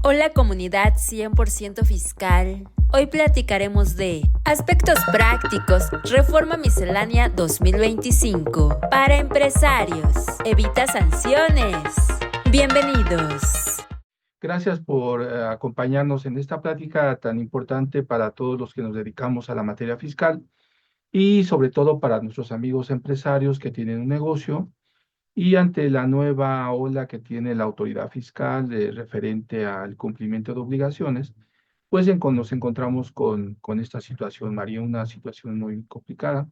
Hola comunidad 100% fiscal. Hoy platicaremos de aspectos prácticos, reforma miscelánea 2025 para empresarios. Evita sanciones. Bienvenidos. Gracias por acompañarnos en esta plática tan importante para todos los que nos dedicamos a la materia fiscal y sobre todo para nuestros amigos empresarios que tienen un negocio y ante la nueva ola que tiene la autoridad fiscal referente al cumplimiento de obligaciones, pues nos encontramos con esta situación, María, una situación muy complicada,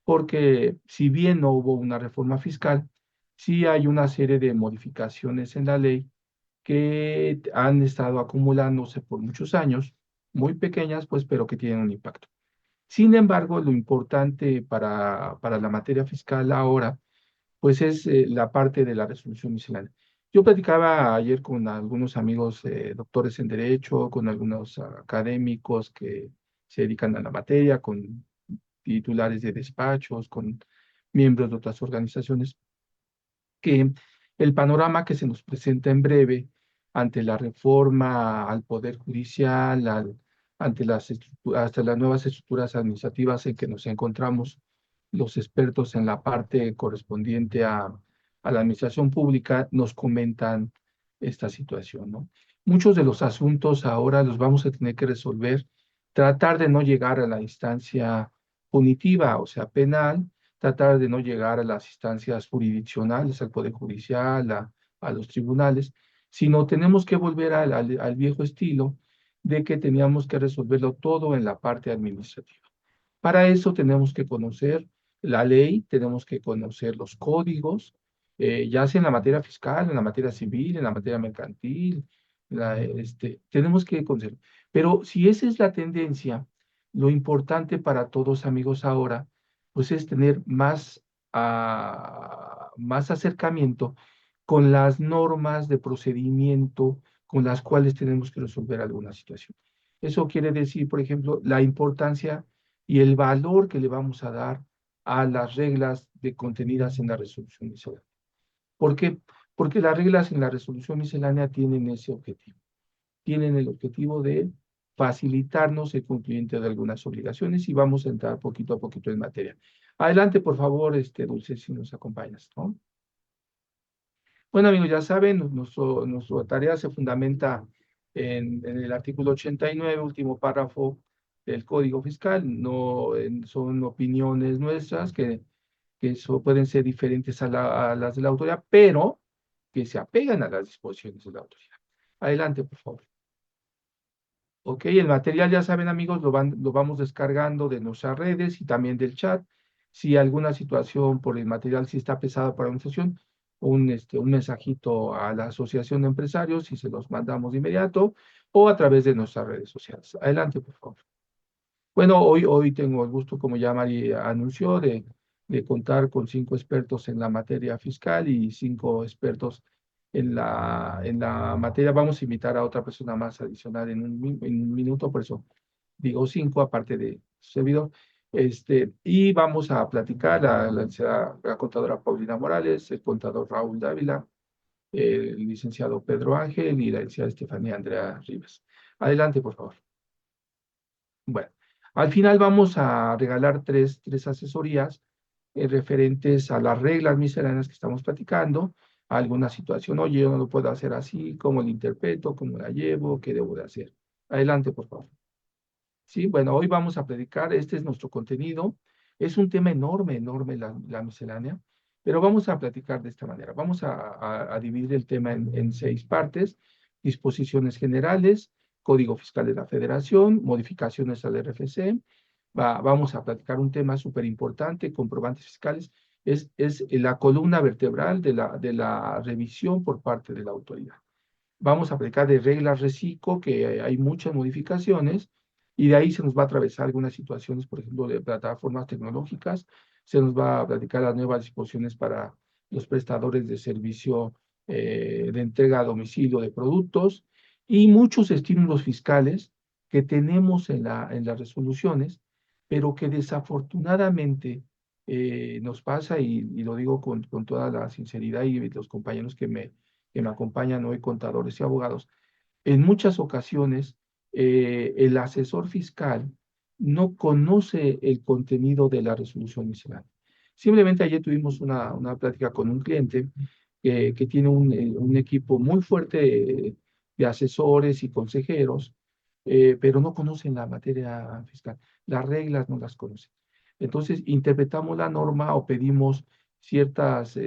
porque si bien no hubo una reforma fiscal, sí hay una serie de modificaciones en la ley que han estado acumulándose por muchos años, muy pequeñas, pues, pero que tienen un impacto. Sin embargo, lo importante para la materia fiscal ahora, pues, es la parte de la resolución miscelánea. Yo platicaba ayer con algunos amigos doctores en Derecho, con algunos académicos que se dedican a la materia, con titulares de despachos, con miembros de otras organizaciones, que el panorama que se nos presenta en breve ante la reforma al Poder Judicial, ante hasta las nuevas estructuras administrativas en que nos encontramos los expertos en la parte correspondiente a la administración pública, nos comentan esta situación, ¿no? Muchos de los asuntos ahora los vamos a tener que resolver, tratar de no llegar a la instancia punitiva, o sea, penal, tratar de no llegar a las instancias jurisdiccionales, al Poder Judicial, a los tribunales, sino tenemos que volver al viejo estilo de que teníamos que resolverlo todo en la parte administrativa. Para eso tenemos que conocer la ley, tenemos que conocer los códigos, ya sea en la materia fiscal, en la materia civil, en la materia mercantil, tenemos que conocer. Pero si esa es la tendencia, lo importante para todos amigos ahora, pues es tener más acercamiento con las normas de procedimiento con las cuales tenemos que resolver alguna situación. Eso quiere decir, por ejemplo, la importancia y el valor que le vamos a dar a las reglas contenidas en la resolución miscelánea. ¿Por qué? Porque las reglas en la resolución miscelánea tienen ese objetivo. Tienen el objetivo de facilitarnos el cumplimiento de algunas obligaciones y vamos a entrar poquito a poquito en materia. Adelante, por favor, Dulce, si nos acompañas, ¿no? Bueno, amigos, ya saben, nuestra tarea se fundamenta en el artículo 89, último párrafo del Código Fiscal. No son opiniones nuestras que pueden ser diferentes a las de la autoridad, pero que se apegan a las disposiciones de la autoridad. Adelante, por favor. Ok, el material, ya saben, amigos, lo vamos descargando de nuestras redes y también del chat. Si alguna situación por el material sí está pesada para una sesión, un mensajito a la Asociación de Empresarios y se los mandamos de inmediato o a través de nuestras redes sociales. Adelante, por favor. Bueno, hoy tengo el gusto, como ya María anunció, de contar con 5 expertos en la materia fiscal y 5 expertos en la materia. Vamos a invitar a otra persona más adicional en un minuto, por eso digo 5, aparte de su servidor. Y vamos a platicar la contadora Paulina Morales, el contador Raúl Dávila, el licenciado Pedro Ángel y la licenciada Estefanía Andrea Rivas. Adelante, por favor. Bueno, al final vamos a regalar tres asesorías referentes a las reglas misceláneas que estamos platicando, a alguna situación. Oye, yo no lo puedo hacer así, ¿cómo lo interpreto? ¿Cómo la llevo? ¿Qué debo de hacer? Adelante, por favor. Sí, bueno, hoy vamos a predicar, este es nuestro contenido. Es un tema enorme, enorme la miscelánea, pero vamos a platicar de esta manera. Vamos a dividir el tema en 6 partes: disposiciones generales, Código Fiscal de la Federación, modificaciones al RFC. Vamos a platicar un tema súper importante, comprobantes fiscales. Es la columna vertebral de la revisión por parte de la autoridad. Vamos a platicar de reglas reciclo, que hay muchas modificaciones, y de ahí se nos va a atravesar algunas situaciones, por ejemplo, de plataformas tecnológicas, se nos va a platicar las nuevas disposiciones para los prestadores de servicio de entrega a domicilio de productos, y muchos estímulos fiscales que tenemos en las resoluciones, pero que desafortunadamente nos pasa, y lo digo con toda la sinceridad, y los compañeros que me acompañan hoy, contadores y abogados, En muchas ocasiones, el asesor fiscal no conoce el contenido de la resolución miscelánea. Simplemente ayer tuvimos una plática con un cliente que tiene un equipo muy fuerte de asesores y consejeros, pero no conocen la materia fiscal. Las reglas no las conocen. Entonces, interpretamos la norma o pedimos ciertas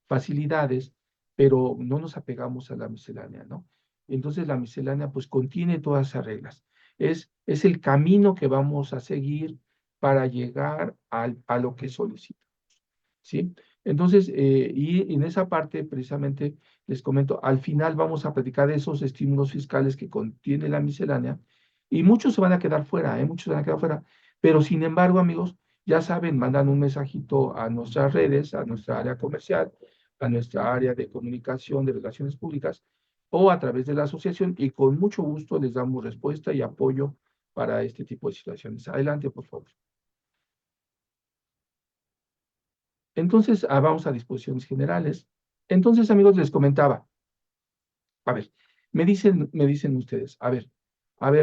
facilidades, pero no nos apegamos a la miscelánea, ¿no? Entonces, la miscelánea pues contiene todas esas reglas. Es el camino que vamos a seguir para llegar a lo que solicitamos, ¿sí? Entonces, y en esa parte, precisamente, les comento, al final vamos a platicar de esos estímulos fiscales que contiene la miscelánea, y muchos se van a quedar fuera, ¿eh? Muchos se van a quedar fuera, pero sin embargo, amigos, ya saben, mandan un mensajito a nuestras redes, a nuestra área comercial, a nuestra área de comunicación, de relaciones públicas, o a través de la asociación, y con mucho gusto les damos respuesta y apoyo para este tipo de situaciones. Adelante, por favor. Entonces, vamos a disposiciones generales. Entonces, amigos, les comentaba, a ver, me dicen ustedes, a ver,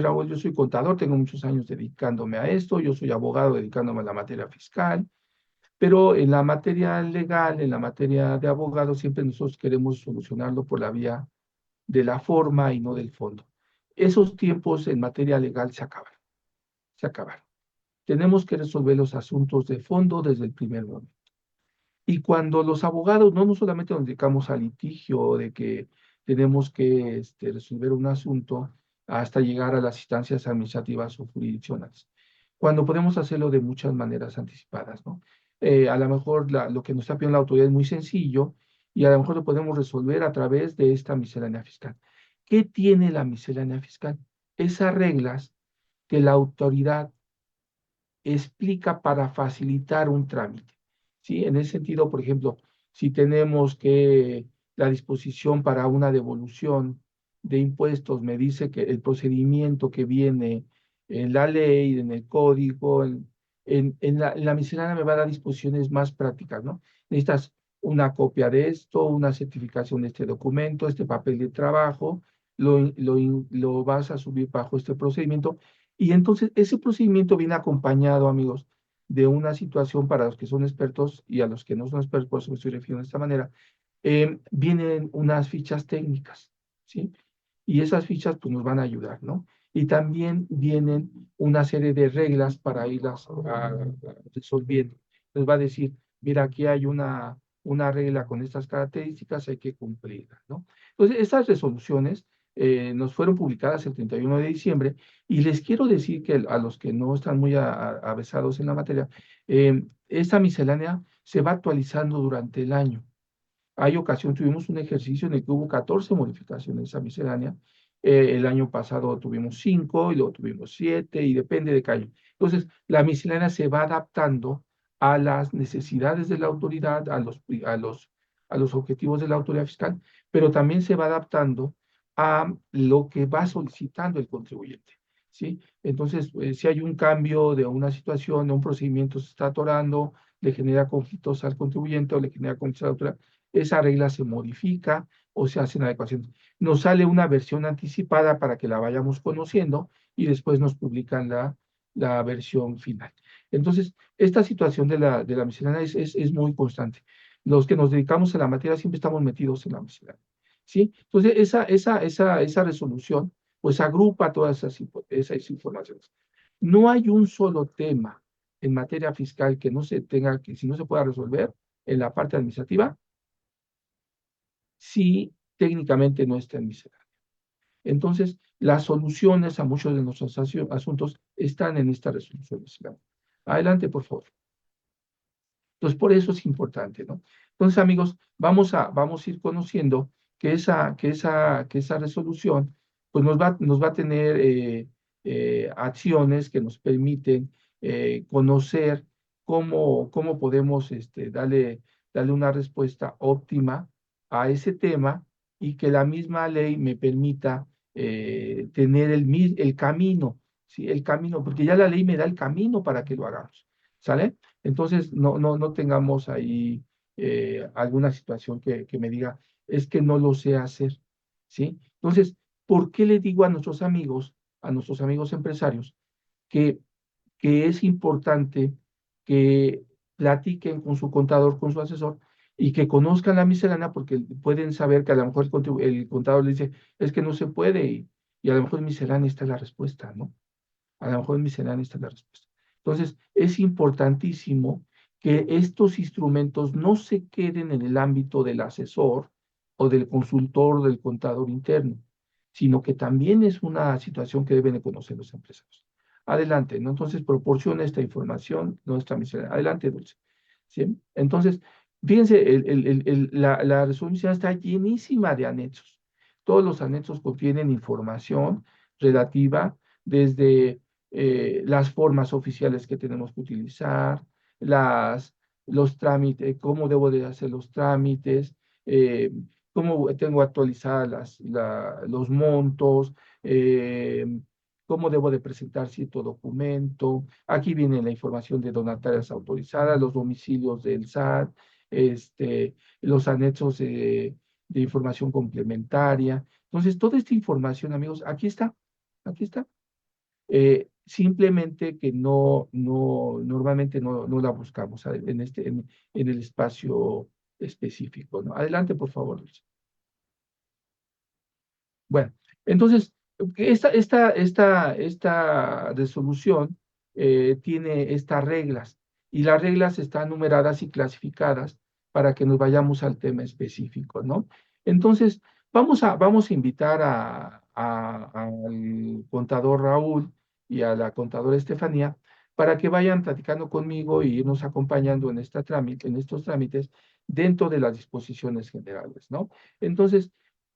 Raúl, yo soy contador, tengo muchos años dedicándome a esto, yo soy abogado dedicándome a la materia fiscal, pero en la materia legal, en la materia de abogado, siempre nosotros queremos solucionarlo por la vía de la forma y no del fondo. Esos tiempos en materia legal se acabaron, se acabaron. Tenemos que resolver los asuntos de fondo desde el primer momento. Y cuando los abogados no solamente nos dedicamos al litigio de que tenemos que resolver un asunto hasta llegar a las instancias administrativas o jurisdiccionales, cuando podemos hacerlo de muchas maneras anticipadas, ¿no? A lo mejor lo que nos está pidiendo la autoridad es muy sencillo y a lo mejor lo podemos resolver a través de esta miscelánea fiscal. ¿Qué tiene la miscelánea fiscal? Esas reglas que la autoridad explica para facilitar un trámite, ¿sí? En ese sentido, por ejemplo, si tenemos que la disposición para una devolución de impuestos me dice que el procedimiento que viene en la ley, en el código, en la miscelánea me va a dar disposiciones más prácticas, ¿no? Necesitas una copia de esto, una certificación de este documento, este papel de trabajo, lo vas a subir bajo este procedimiento y entonces ese procedimiento viene acompañado, amigos, de una situación para los que son expertos y a los que no son expertos, por eso me estoy refiriendo de esta manera, vienen unas fichas técnicas, ¿sí? Y esas fichas pues nos van a ayudar, ¿no? Y también vienen una serie de reglas para irlas resolviendo. Nos va a decir, mira, aquí hay una regla con estas características, hay que cumplirla, ¿no? Entonces, estas resoluciones nos fueron publicadas el 31 de diciembre y les quiero decir que a los que no están muy avesados en la materia, esta miscelánea se va actualizando durante el año. Hay ocasión, tuvimos un ejercicio en el que hubo 14 modificaciones a miscelánea. El año pasado tuvimos 5 y luego tuvimos 7 y depende de cada año. Entonces, la miscelánea se va adaptando a las necesidades de la autoridad, a los objetivos de la autoridad fiscal, pero también se va adaptando a lo que va solicitando el contribuyente, ¿sí? Entonces, si hay un cambio de una situación, de un procedimiento se está atorando, le genera conflictos al contribuyente o le genera conflictos a la autoridad, esa regla se modifica o se hacen adecuaciones. Nos sale una versión anticipada para que la vayamos conociendo y después nos publican la versión final. Entonces, esta situación de la miscelánea es muy constante. Los que nos dedicamos a la materia siempre estamos metidos en la miscelánea, ¿sí? Entonces, esa resolución, pues agrupa todas esas informaciones. No hay un solo tema en materia fiscal que no se tenga, que si no se pueda resolver en la parte administrativa, si técnicamente no está en miscelánea. Entonces, las soluciones a muchos de nuestros asuntos están en esta resolución miscelánea. Adelante, por favor. Entonces, por eso es importante, ¿no? Entonces, amigos, vamos a ir conociendo que esa resolución, pues nos va a tener acciones que nos permiten conocer cómo podemos darle una respuesta óptima a ese tema y que la misma ley me permita tener el camino, ¿sí? El camino, porque ya la ley me da el camino para que lo hagamos, ¿sale? Entonces, no tengamos ahí alguna situación que me diga, es que no lo sé hacer, ¿sí? Entonces, ¿Por qué le digo a nuestros amigos empresarios, que, que es importante que platiquen con su contador, con su asesor, y que conozcan la miscelánea, porque pueden saber que a lo mejor el contador le dice, es que no se puede, y a lo mejor en miscelánea está la respuesta, ¿no? A lo mejor en miscelánea está la respuesta. Entonces, es importantísimo que estos instrumentos no se queden en el ámbito del asesor o del consultor o del contador interno, sino que también es una situación que deben de conocer los empresarios. Adelante, ¿no? Entonces, proporciona esta información nuestra miscelánea. Adelante, Dulce. ¿Sí? Entonces, fíjense, la resolución está llenísima de anexos. Todos los anexos contienen información relativa desde las formas oficiales que tenemos que utilizar, los trámites, cómo debo de hacer los trámites, eh, cómo tengo actualizadas los montos, cómo debo de presentar cierto documento. Aquí viene la información de donatarias autorizadas, los domicilios del SAT, los anexos de información complementaria. Entonces, toda esta información, amigos, aquí está, aquí está. Simplemente que normalmente no la buscamos en el espacio específico, ¿no? Adelante, por favor, Dulce. Bueno, entonces, esta resolución tiene estas reglas, y las reglas están numeradas y clasificadas para que nos vayamos al tema específico, ¿no? Entonces, vamos a invitar al contador Raúl y a la contadora Estefanía para que vayan platicando conmigo y irnos acompañando en estos trámites dentro de las disposiciones generales, ¿no? Entonces,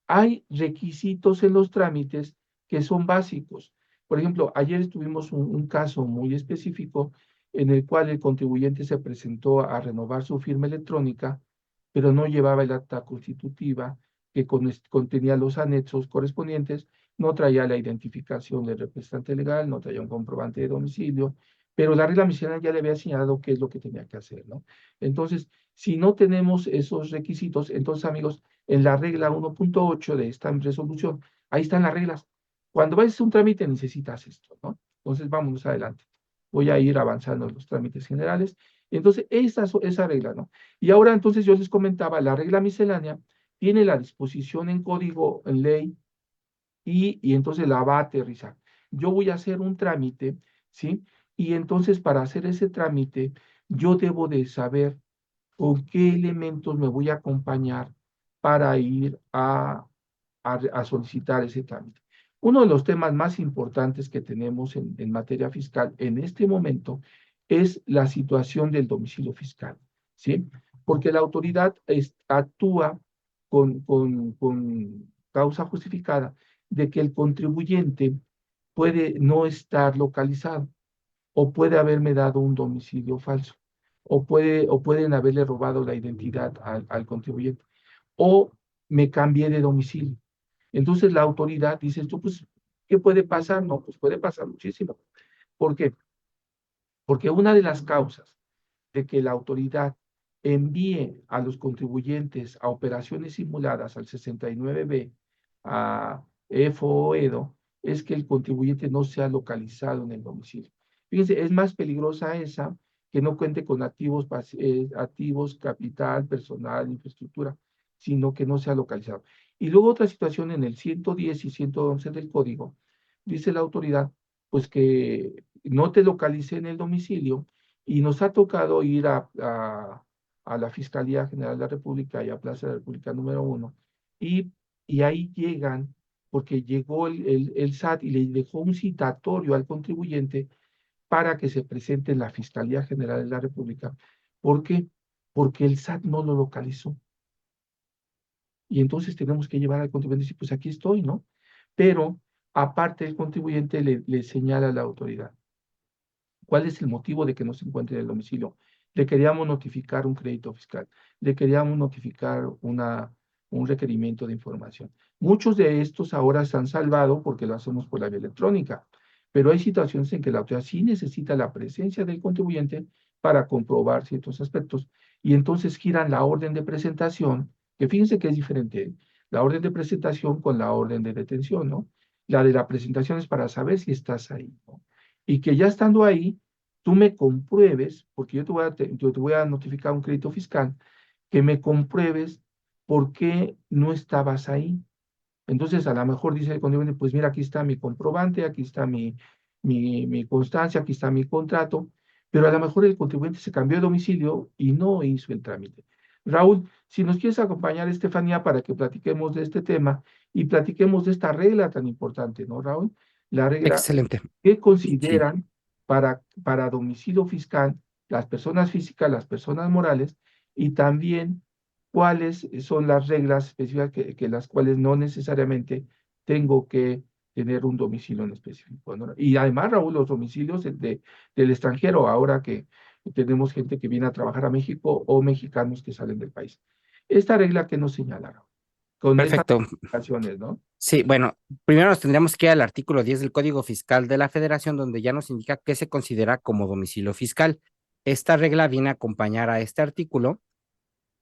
hay requisitos en los trámites que son básicos. Por ejemplo, ayer tuvimos un caso muy específico en el cual el contribuyente se presentó a renovar su firma electrónica, pero no llevaba el acta constitutiva que contenía los anexos correspondientes, no traía la identificación del representante legal, no traía un comprobante de domicilio, pero la regla miscelánea ya le había señalado qué es lo que tenía que hacer, ¿no? Entonces, si no tenemos esos requisitos, entonces, amigos, en la regla 1.8 de esta resolución, ahí están las reglas. Cuando vayas a hacer un trámite necesitas esto, ¿no? Entonces, vámonos adelante. Voy a ir avanzando en los trámites generales. Entonces, esa regla, ¿no? Y ahora, entonces, yo les comentaba, la regla miscelánea tiene la disposición en código, en ley, y entonces la va a aterrizar. Yo voy a hacer un trámite, ¿sí? Y entonces, para hacer ese trámite, yo debo de saber con qué elementos me voy a acompañar para ir a solicitar ese trámite. Uno de los temas más importantes que tenemos en materia fiscal en este momento es la situación del domicilio fiscal, ¿sí? Porque la autoridad actúa con causa justificada de que el contribuyente puede no estar localizado o puede haberme dado un domicilio falso o pueden haberle robado la identidad al contribuyente, o me cambié de domicilio. Entonces la autoridad dice, esto, pues, ¿qué puede pasar? No, pues puede pasar muchísimo. ¿Por qué? Porque una de las causas de que la autoridad envíe a los contribuyentes a operaciones simuladas al 69B, a EFO o EDO, es que el contribuyente no sea localizado en el domicilio. Fíjense, es más peligrosa esa que no cuente con activos, capital, personal, infraestructura, sino que no sea localizado. Y luego otra situación en el 110 y 111 del código, dice la autoridad, pues que no te localice en el domicilio, y nos ha tocado ir a la Fiscalía General de la República y a Plaza de la República número 1, y, y ahí llegan, porque llegó el SAT y le dejó un citatorio al contribuyente para que se presente en la Fiscalía General de la República. ¿Por qué? Porque el SAT no lo localizó. Y entonces tenemos que llevar al contribuyente y decir, pues aquí estoy, ¿no? Pero aparte el contribuyente le señala a la autoridad. ¿Cuál es el motivo de que no se encuentre en el domicilio? Le queríamos notificar un crédito fiscal, le queríamos notificar un requerimiento de información. Muchos de estos ahora se han salvado porque lo hacemos por la vía electrónica, pero hay situaciones en que la autoridad sí necesita la presencia del contribuyente para comprobar ciertos aspectos, y entonces giran la orden de presentación, que fíjense que es diferente. la orden de presentación con la orden de detención, ¿no? La de la presentación es para saber si estás ahí, ¿no? Y que ya estando ahí, tú me compruebes, porque yo te voy a notificar un crédito fiscal, que me compruebes por qué no estabas ahí. Entonces, a lo mejor dice el contribuyente, pues mira, aquí está mi comprobante, aquí está mi constancia, aquí está mi contrato, pero a lo mejor el contribuyente se cambió de domicilio y no hizo el trámite. Raúl, si nos quieres acompañar, Estefanía, para que platiquemos de este tema y platiquemos de esta regla tan importante, ¿no, Raúl? La regla Excelente. que Sí. consideran para domicilio fiscal las personas físicas, las personas morales, y también cuáles son las reglas específicas que las cuales no necesariamente tengo que tener un domicilio en específico, ¿no? Y además, Raúl, los domicilios del extranjero, ahora que tenemos gente que viene a trabajar a México o mexicanos que salen del país. Esta regla que nos señala, Raúl, con esas Perfecto. ocasiones, ¿no? Sí, bueno, primero nos tendríamos que ir al artículo 10 del Código Fiscal de la Federación, donde ya nos indica qué se considera como domicilio fiscal. Esta regla viene a acompañar a este artículo.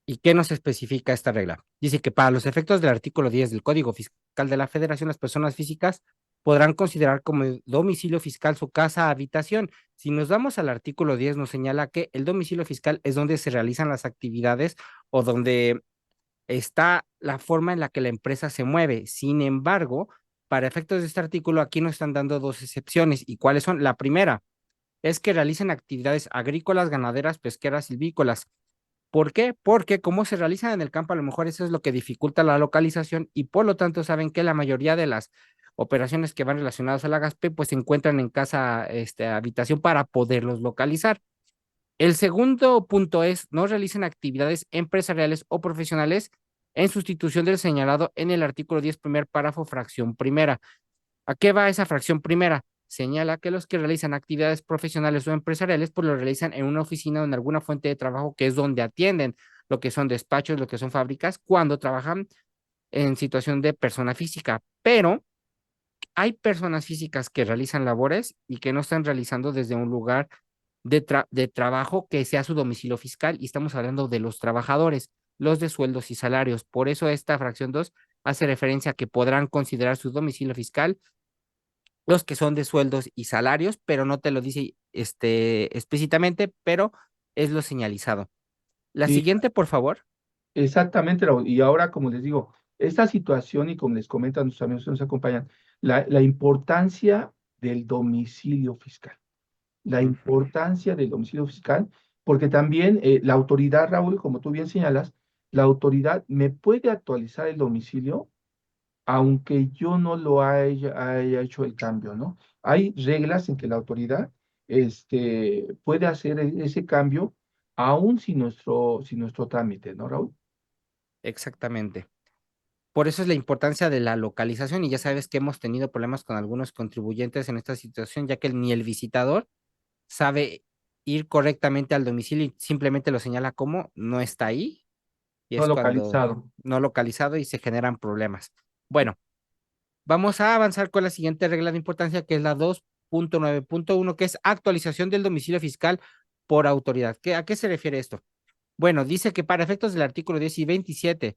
¿Y qué nos especifica esta regla? Dice que para los efectos del artículo 10 del Código Fiscal de la Federación, las personas físicas podrán considerar como domicilio fiscal su casa habitación. Si nos vamos al artículo 10, nos señala que el domicilio fiscal es donde se realizan las actividades o donde está la forma en la que la empresa se mueve. Sin embargo, para efectos de este artículo, aquí nos están dando dos excepciones. ¿Y cuáles son? La primera es que realicen actividades agrícolas, ganaderas, pesqueras, silvícolas. ¿Por qué? Porque como se realizan en el campo, a lo mejor eso es lo que dificulta la localización y por lo tanto saben que la mayoría de las operaciones que van relacionadas a la GASPE pues se encuentran en casa, habitación para poderlos localizar. El segundo punto es no realicen actividades empresariales o profesionales en sustitución del señalado en el artículo 10 primer párrafo fracción primera. ¿A qué va esa fracción primera? Señala que los que realizan actividades profesionales o empresariales, pues lo realizan en una oficina o en alguna fuente de trabajo que es donde atienden lo que son despachos, lo que son fábricas, cuando trabajan en situación de persona física. Pero hay personas físicas que realizan labores y que no están realizando desde un lugar de trabajo que sea su domicilio fiscal y estamos hablando de los trabajadores, los de sueldos y salarios. Por eso esta fracción 2 hace referencia a que podrán considerar su domicilio fiscal los que son de sueldos y salarios, pero no te lo dice explícitamente, pero es lo señalizado. La Sí, siguiente, por favor. exactamente, Raúl. Y ahora, como les digo, esta situación y como les comentan nuestros amigos que nos acompañan, la importancia del domicilio fiscal, la Ujú. importancia del domicilio fiscal, porque también la autoridad, Raúl, como tú bien señalas, la autoridad me puede actualizar el domicilio aunque yo no lo haya hecho el cambio, ¿no? Hay reglas en que la autoridad puede hacer ese cambio aún sin nuestro trámite, ¿no, Raúl? Exactamente. Por eso es la importancia de la localización y ya sabes que hemos tenido problemas con algunos contribuyentes en esta situación, ya que ni el visitador sabe ir correctamente al domicilio y simplemente lo señala como no está ahí y No es cuando localizado. no localizado y se generan problemas. Bueno, vamos a avanzar con la siguiente regla de importancia, que es la 2.9.1, que es actualización del domicilio fiscal por autoridad. ¿A qué se refiere esto? Bueno, dice que para efectos del artículo 10 y 27,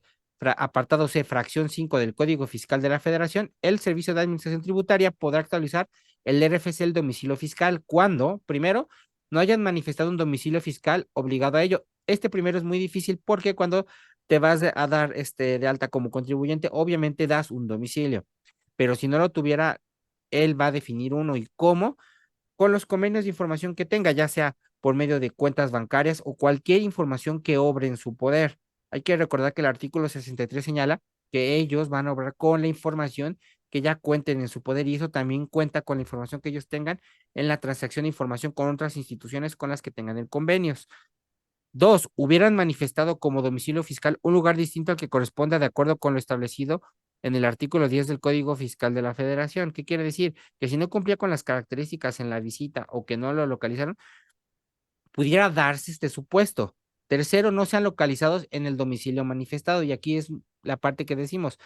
apartado C, fracción 5 del Código Fiscal de la Federación, el Servicio de Administración Tributaria podrá actualizar el RFC, el domicilio fiscal, cuando, primero, no hayan manifestado un domicilio fiscal obligado a ello. Este primero es muy difícil porque cuando te vas a dar de alta como contribuyente, obviamente das un domicilio, pero si no lo tuviera, él va a definir uno y cómo con los convenios de información que tenga, ya sea por medio de cuentas bancarias o cualquier información que obre en su poder. Hay que recordar que el artículo 63 señala que ellos van a obrar con la información que ya cuenten en su poder y eso también cuenta con la información que ellos tengan en la transacción de información con otras instituciones con las que tengan el convenios. Dos, hubieran manifestado como domicilio fiscal un lugar distinto al que corresponda de acuerdo con lo establecido en el artículo 10 del Código Fiscal de la Federación. ¿Qué quiere decir? Que si no cumplía con las características en la visita o que no lo localizaron, pudiera darse este supuesto. Tercero, no sean localizados en el domicilio manifestado. Y aquí es la parte que decimos.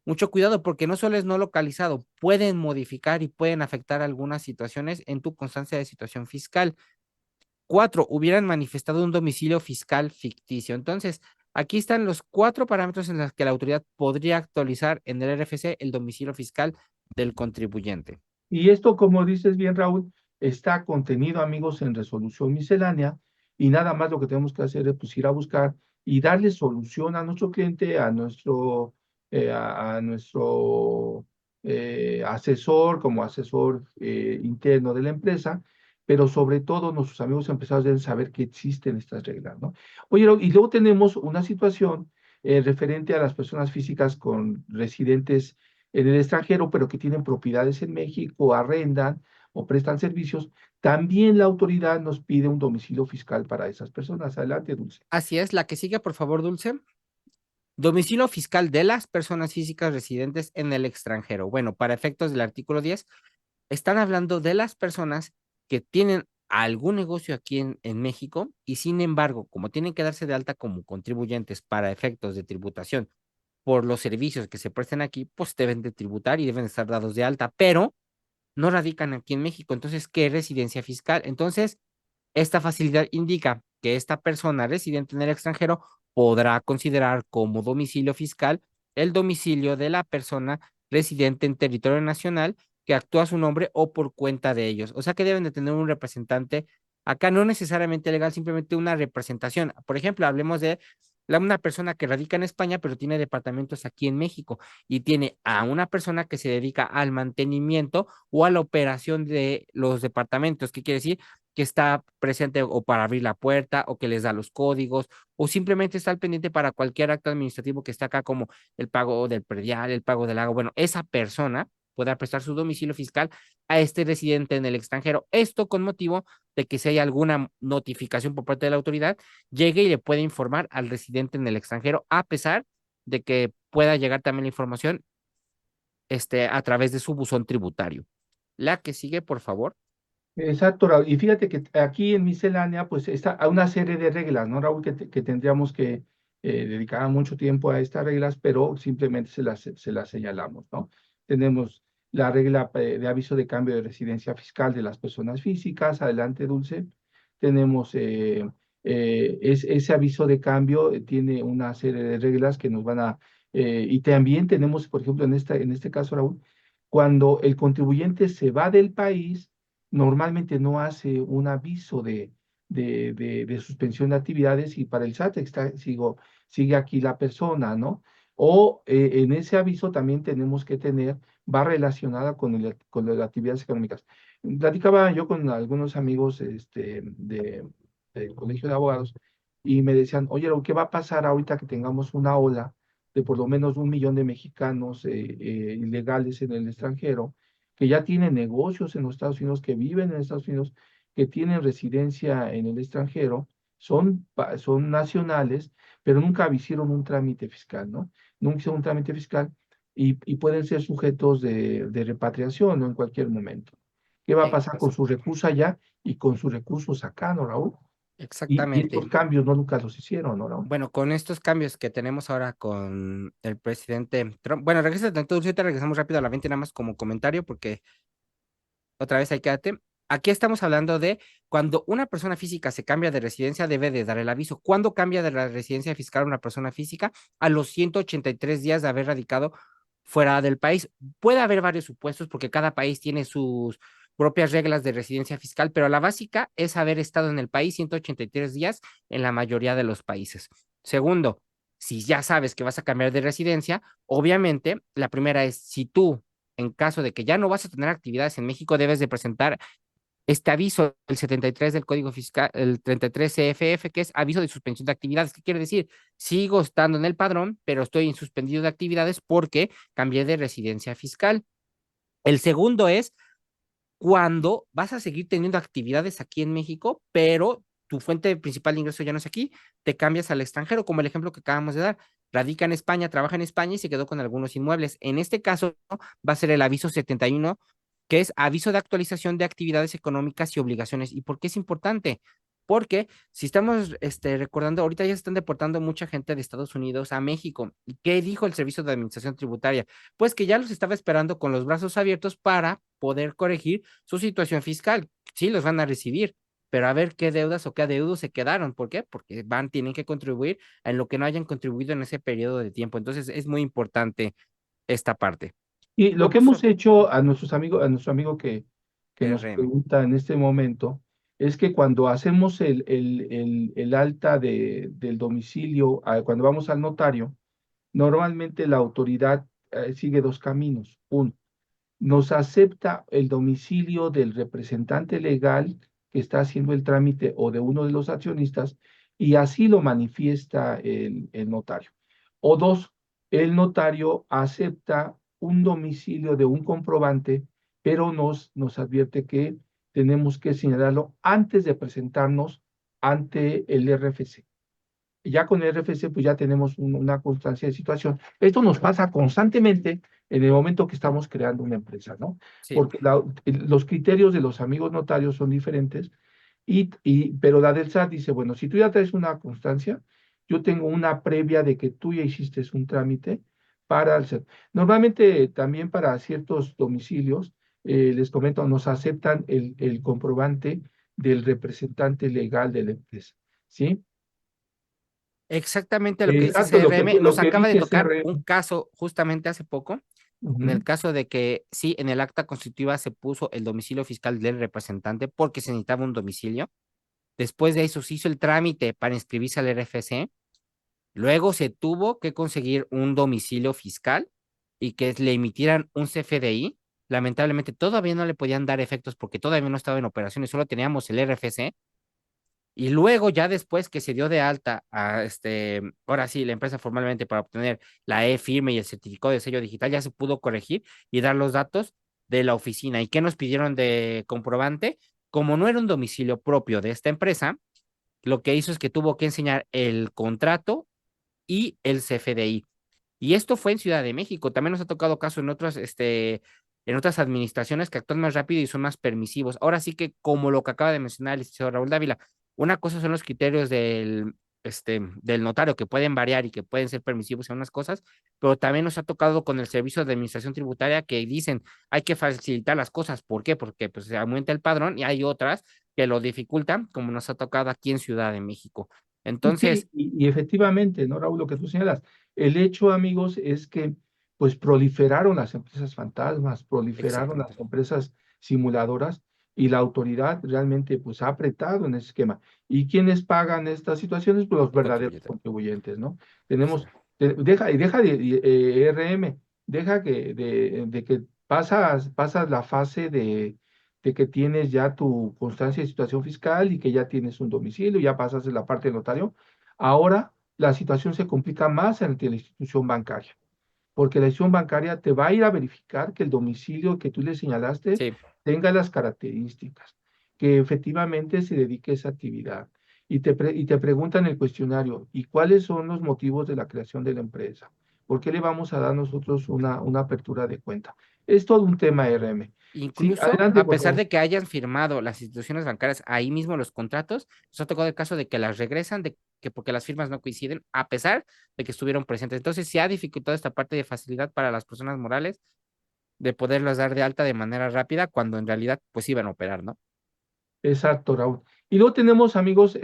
Mucho cuidado porque no solo es no localizado, pueden modificar y pueden afectar algunas situaciones en tu constancia de situación fiscal. Cuatro, hubieran manifestado un domicilio fiscal ficticio. Entonces, Aquí están los 4 parámetros en los que la autoridad podría actualizar en el RFC el domicilio fiscal del contribuyente. Y esto, como dices bien, Raúl, está contenido, amigos, en resolución miscelánea, y nada más lo que tenemos que hacer es pues, ir a buscar y darle solución a nuestro cliente, a nuestro asesor, como asesor interno de la empresa, pero sobre todo nuestros amigos empresarios deben saber que existen estas reglas, ¿no? Oye, y luego tenemos una situación referente a las personas físicas con residentes en el extranjero, pero que tienen propiedades en México, arrendan o prestan servicios. También la autoridad nos pide un domicilio fiscal para esas personas. Adelante, Dulce. Así es, la que sigue, por favor, Dulce. Domicilio fiscal de las personas físicas residentes en el extranjero. Bueno, para efectos del artículo 10, están hablando de las personas que tienen algún negocio aquí en México y sin embargo, como tienen que darse de alta como contribuyentes para efectos de tributación por los servicios que se presten aquí, pues deben de tributar y deben estar dados de alta, pero no radican aquí en México. Entonces, ¿qué es residencia fiscal? Entonces, esta facilidad indica que esta persona residente en el extranjero podrá considerar como domicilio fiscal el domicilio de la persona residente en territorio nacional que actúa a su nombre o por cuenta de ellos. O sea que deben de tener un representante acá, no necesariamente legal, simplemente una representación. Por ejemplo, hablemos de una persona que radica en España, pero tiene departamentos aquí en México y tiene a una persona que se dedica al mantenimiento o a la operación de los departamentos. ¿Qué quiere decir? Que está presente o para abrir la puerta o que les da los códigos o simplemente está al pendiente para cualquier acto administrativo que está acá como el pago del predial, el pago del agua. Bueno, esa persona podrá prestar su domicilio fiscal a este residente en el extranjero. Esto con motivo de que si hay alguna notificación por parte de la autoridad, llegue y le puede informar al residente en el extranjero, a pesar de que pueda llegar también la información a través de su buzón tributario. La que sigue, por favor. Exacto, Raúl. Y fíjate que aquí en miscelánea, pues está una serie de reglas, ¿no, Raúl? Que tendríamos que dedicar mucho tiempo a estas reglas, pero simplemente se las señalamos, ¿no? Tenemos la regla de aviso de cambio de residencia fiscal de las personas físicas. Adelante, Dulce. Tenemos ese aviso de cambio, tiene una serie de reglas que nos van a... y también tenemos, por ejemplo, en este caso, Raúl, cuando el contribuyente se va del país, normalmente no hace un aviso de suspensión de actividades y para el SAT sigue aquí la persona, ¿no? O en ese aviso también tenemos que tener, va relacionada con las actividades económicas. Platicaba yo con algunos amigos del Colegio de Abogados y me decían, oye, ¿qué va a pasar ahorita que tengamos una ola de por lo menos 1 millón de mexicanos ilegales en el extranjero, que ya tienen negocios en los Estados Unidos, que viven en Estados Unidos, que tienen residencia en el extranjero, son nacionales, pero nunca hicieron un trámite fiscal, ¿no? Nunca hicieron un trámite fiscal y pueden ser sujetos de repatriación, ¿no? En cualquier momento. ¿Qué va a pasar con su recurso allá y con sus recursos acá, ¿no, Raúl? Y Exactamente. estos cambios no nunca los hicieron, ¿no, Raúl? Bueno, con estos cambios que tenemos ahora con el presidente Trump, bueno, regresa tanto, ahorita regresamos rápido a la 20 nada más como comentario, porque otra vez ahí quédate. Aquí estamos hablando de cuando una persona física se cambia de residencia, debe de dar el aviso. ¿Cuándo cambia de la residencia fiscal una persona física? A los 183 días de haber radicado fuera del país. Puede haber varios supuestos porque cada país tiene sus propias reglas de residencia fiscal, pero la básica es haber estado en el país 183 días en la mayoría de los países. Segundo, si ya sabes que vas a cambiar de residencia, obviamente la primera es si tú, en caso de que ya no vas a tener actividades en México, debes de presentar este aviso, el 73 del Código Fiscal, el 33 CFF, que es aviso de suspensión de actividades. ¿Qué quiere decir? Sigo estando en el padrón, pero estoy en suspendido de actividades porque cambié de residencia fiscal. El segundo es cuando vas a seguir teniendo actividades aquí en México, pero tu fuente principal de ingreso ya no es aquí, te cambias al extranjero, como el ejemplo que acabamos de dar. Radica en España, trabaja en España y se quedó con algunos inmuebles. En este caso, va a ser el aviso 71, que es aviso de actualización de actividades económicas y obligaciones. ¿Y por qué es importante? Porque si estamos recordando, ahorita ya se están deportando mucha gente de Estados Unidos a México. ¿Y qué dijo el Servicio de Administración Tributaria? Pues que ya los estaba esperando con los brazos abiertos para poder corregir su situación fiscal. Sí, los van a recibir, pero a ver qué deudas o qué adeudos se quedaron. ¿Por qué? Porque tienen que contribuir en lo que no hayan contribuido en ese periodo de tiempo. Entonces es muy importante esta parte. Y lo que Luego hemos son hecho a nuestros amigos, a nuestro amigo que nos RM. pregunta en este momento, es que cuando hacemos el alta del domicilio, cuando vamos al notario, normalmente la autoridad sigue dos caminos. Uno, nos acepta el domicilio del representante legal que está haciendo el trámite o de uno de los accionistas y así lo manifiesta el notario. O dos, el notario acepta un domicilio de un comprobante, pero nos advierte que tenemos que señalarlo antes de presentarnos ante el RFC. Ya con el RFC, pues ya tenemos una constancia de situación. Esto nos pasa constantemente en el momento que estamos creando una empresa, ¿no? Sí, Porque los criterios de los amigos notarios son diferentes, pero la del SAT dice, bueno, si tú ya traes una constancia, yo tengo una previa de que tú ya hiciste un trámite para el SAT. Normalmente también para ciertos domicilios, les comento, nos aceptan el comprobante del representante legal de la empresa, ¿sí? exactamente lo que dice Exacto, CRM. lo Nos que acaba de dice tocar un CRM. caso justamente hace poco, en el Ujú. caso de que sí, en el acta constitutiva se puso el domicilio fiscal del representante porque se necesitaba un domicilio. Después de eso se hizo el trámite para inscribirse al RFC. Luego se tuvo que conseguir un domicilio fiscal y que le emitieran un CFDI. Lamentablemente todavía no le podían dar efectos porque todavía no estaba en operaciones, solo teníamos el RFC. Y luego, ya después que se dio de alta a ahora sí, la empresa formalmente para obtener la e-firma y el certificado de sello digital, ya se pudo corregir y dar los datos de la oficina. ¿Y qué nos pidieron de comprobante? Como no era un domicilio propio de esta empresa, lo que hizo es que tuvo que enseñar el contrato y el CFDI. Y esto fue en Ciudad de México. También nos ha tocado caso en otras administraciones que actúan más rápido y son más permisivos. Ahora sí que, como lo que acaba de mencionar el licenciado Raúl Dávila, una cosa son los criterios del notario que pueden variar y que pueden ser permisivos en unas cosas, pero también nos ha tocado con el servicio de administración tributaria que dicen hay que facilitar las cosas. ¿Por qué? Porque pues se aumenta el padrón y hay otras que lo dificultan, como nos ha tocado aquí en Ciudad de México. Sí, Entonces, y efectivamente, ¿no, Raúl? Lo que tú señalas, el hecho, amigos, es que pues proliferaron las empresas fantasmas, proliferaron exactamente. las empresas simuladoras y la autoridad realmente pues ha apretado en ese esquema. ¿Y quiénes pagan estas situaciones? Pues los El verdaderos contribuyente. contribuyentes, ¿no? Sí. Tenemos, deja de RM, deja de que pasas la fase de que tienes ya tu constancia de situación fiscal y que ya tienes un domicilio, ya pasas de la parte del notario. Ahora la situación se complica más ante la institución bancaria, porque la institución bancaria te va a ir a verificar que el domicilio que tú le señalaste Sí, tenga las características, que efectivamente se dedique a esa actividad. Y te preguntan en el cuestionario, ¿y cuáles son los motivos de la creación de la empresa? ¿Por qué le vamos a dar nosotros una apertura de cuenta? Es todo un tema RM. Sí, incluso adelante, a por pesar favor. de que hayan firmado las instituciones bancarias ahí mismo los contratos, nos ha tocado el caso de que las regresan, de que porque las firmas no coinciden, a pesar de que estuvieron presentes. Entonces, se ha dificultado esta parte de facilidad para las personas morales de poderlas dar de alta de manera rápida cuando en realidad pues iban a operar, ¿no? Exacto, Raúl. Y luego tenemos, amigos,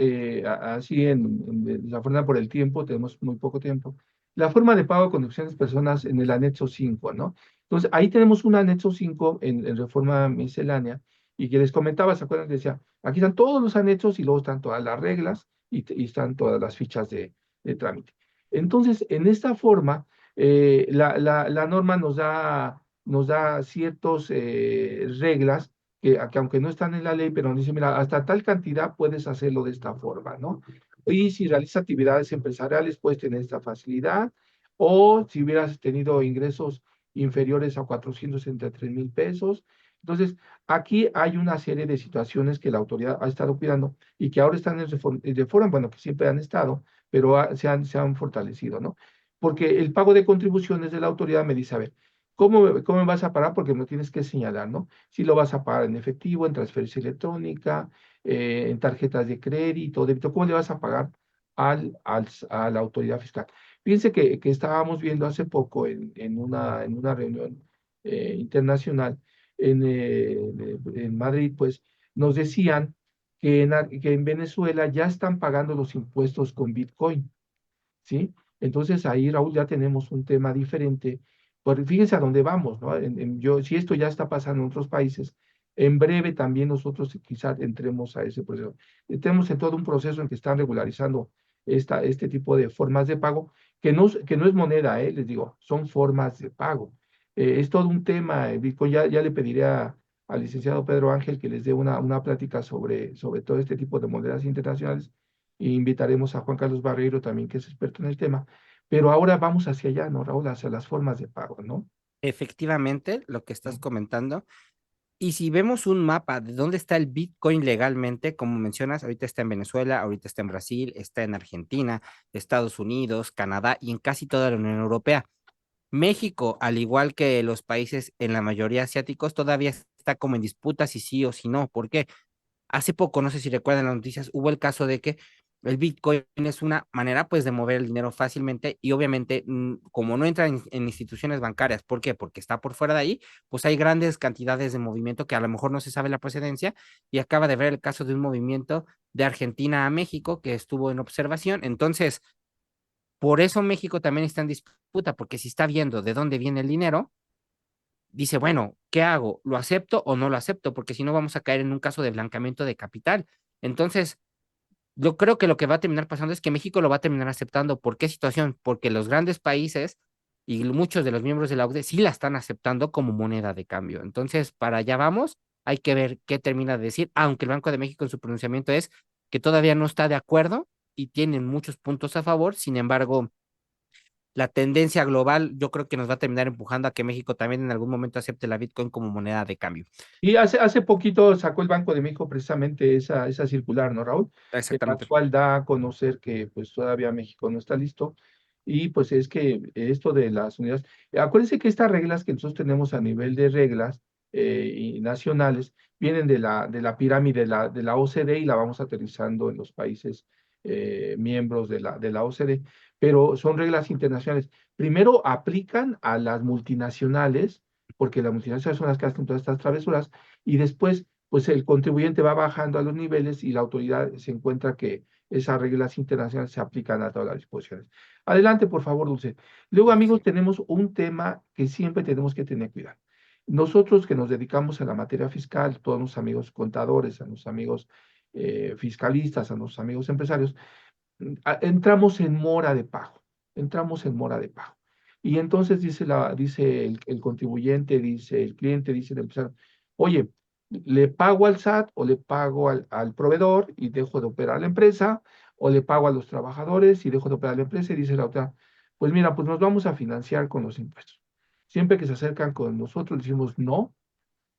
así en la forma por el tiempo, tenemos muy poco tiempo, la forma de pago con opciones personas en el anexo 5, ¿no? Entonces, ahí tenemos un anexo 5 en reforma miscelánea, y que les comentaba, ¿se acuerdan? Decía, aquí están todos los anexos y luego están todas las reglas y están todas las fichas de trámite. Entonces, en esta forma, la norma nos da ciertas reglas que aunque no están en la ley, pero nos dice, mira, hasta tal cantidad puedes hacerlo de esta forma, ¿no? Y si realizas actividades empresariales, puedes tener esta facilidad, o si hubieras tenido ingresos inferiores a 463,000 pesos. Entonces, aquí hay una serie de situaciones que la autoridad ha estado cuidando y que ahora están en reforma, bueno, que siempre han estado, pero se han fortalecido, ¿no? Porque el pago de contribuciones de la autoridad me dice, a ver, ¿cómo me vas a pagar? Porque no tienes que señalar, ¿no? Si lo vas a pagar en efectivo, en transferencia electrónica, en tarjetas de crédito, débito, ¿cómo le vas a pagar a la autoridad fiscal? Fíjense que estábamos viendo hace poco en una reunión internacional en Madrid, pues nos decían que en Venezuela ya están pagando los impuestos con Bitcoin, ¿sí? Entonces ahí, Raúl, ya tenemos un tema diferente. Porque fíjense a dónde vamos, ¿no? Si esto ya está pasando en otros países, en breve también nosotros quizás entremos a ese proceso. Estamos en todo un proceso en que están regularizando este tipo de formas de pago, que no es moneda, les digo, son formas de pago. Es todo un tema, Bitcoin, ya le pediré al licenciado Pedro Ángel que les dé una plática sobre todo este tipo de monedas internacionales. E invitaremos a Juan Carlos Barreiro también, que es experto en el tema. Pero ahora vamos hacia allá, ¿no, Raúl? Hacia las formas de pago, ¿no? Efectivamente, lo que estás Mm. comentando. Y si vemos un mapa de dónde está el Bitcoin legalmente, como mencionas, ahorita está en Venezuela, ahorita está en Brasil, está en Argentina, Estados Unidos, Canadá y en casi toda la Unión Europea. México, al igual que los países en la mayoría asiáticos, todavía está como en disputa si sí o si no. ¿Por qué? Hace poco, no sé si recuerdan las noticias, hubo el caso de que el Bitcoin es una manera pues de mover el dinero fácilmente y obviamente como no entra en instituciones bancarias, ¿por qué? Porque está por fuera de ahí, pues hay grandes cantidades de movimiento que a lo mejor no se sabe la procedencia y acaba de ver el caso de un movimiento de Argentina a México que estuvo en observación. Entonces, por eso México también está en disputa, porque si está viendo de dónde viene el dinero, dice, bueno, ¿qué hago? ¿Lo acepto o no lo acepto? Porque si no vamos a caer en un caso de blanqueamiento de capital. Entonces, yo creo que lo que va a terminar pasando es que México lo va a terminar aceptando. ¿Por qué situación? Porque los grandes países y muchos de los miembros de la OCDE sí la están aceptando como moneda de cambio. Entonces, para allá vamos, hay que ver qué termina de decir, aunque el Banco de México en su pronunciamiento es que todavía no está de acuerdo y tienen muchos puntos a favor. Sin embargo, la tendencia global yo creo que nos va a terminar empujando a que México también en algún momento acepte la Bitcoin como moneda de cambio. Y hace poquito sacó el Banco de México precisamente esa circular, ¿no, Raúl? En la Exactamente. cual da a conocer que pues todavía México no está listo. Y pues es que esto de las unidades, acuérdense que estas reglas que nosotros tenemos a nivel de reglas y nacionales vienen de la pirámide de la OCDE y la vamos aterrizando en los países miembros de la OCDE, pero son reglas internacionales. Primero aplican a las multinacionales porque las multinacionales son las que hacen todas estas travesuras, y después, pues el contribuyente va bajando a los niveles y la autoridad se encuentra que esas reglas internacionales se aplican a todas las disposiciones. Adelante, por favor, Dulce. Luego, Claro que amigos, sí. tenemos un tema que siempre tenemos que tener cuidado. Nosotros que nos dedicamos a la materia fiscal, todos los amigos contadores, a los amigos fiscalistas, a los amigos empresarios, entramos en mora de pago, entramos en mora de pago. Y entonces dice el contribuyente, dice el cliente, dice el empresario, oye, ¿le pago al SAT o le pago al proveedor y dejo de operar la empresa? ¿O le pago a los trabajadores y dejo de operar la empresa? Y dice la otra, pues mira, pues nos vamos a financiar con los impuestos. Siempre que se acercan con nosotros, decimos no,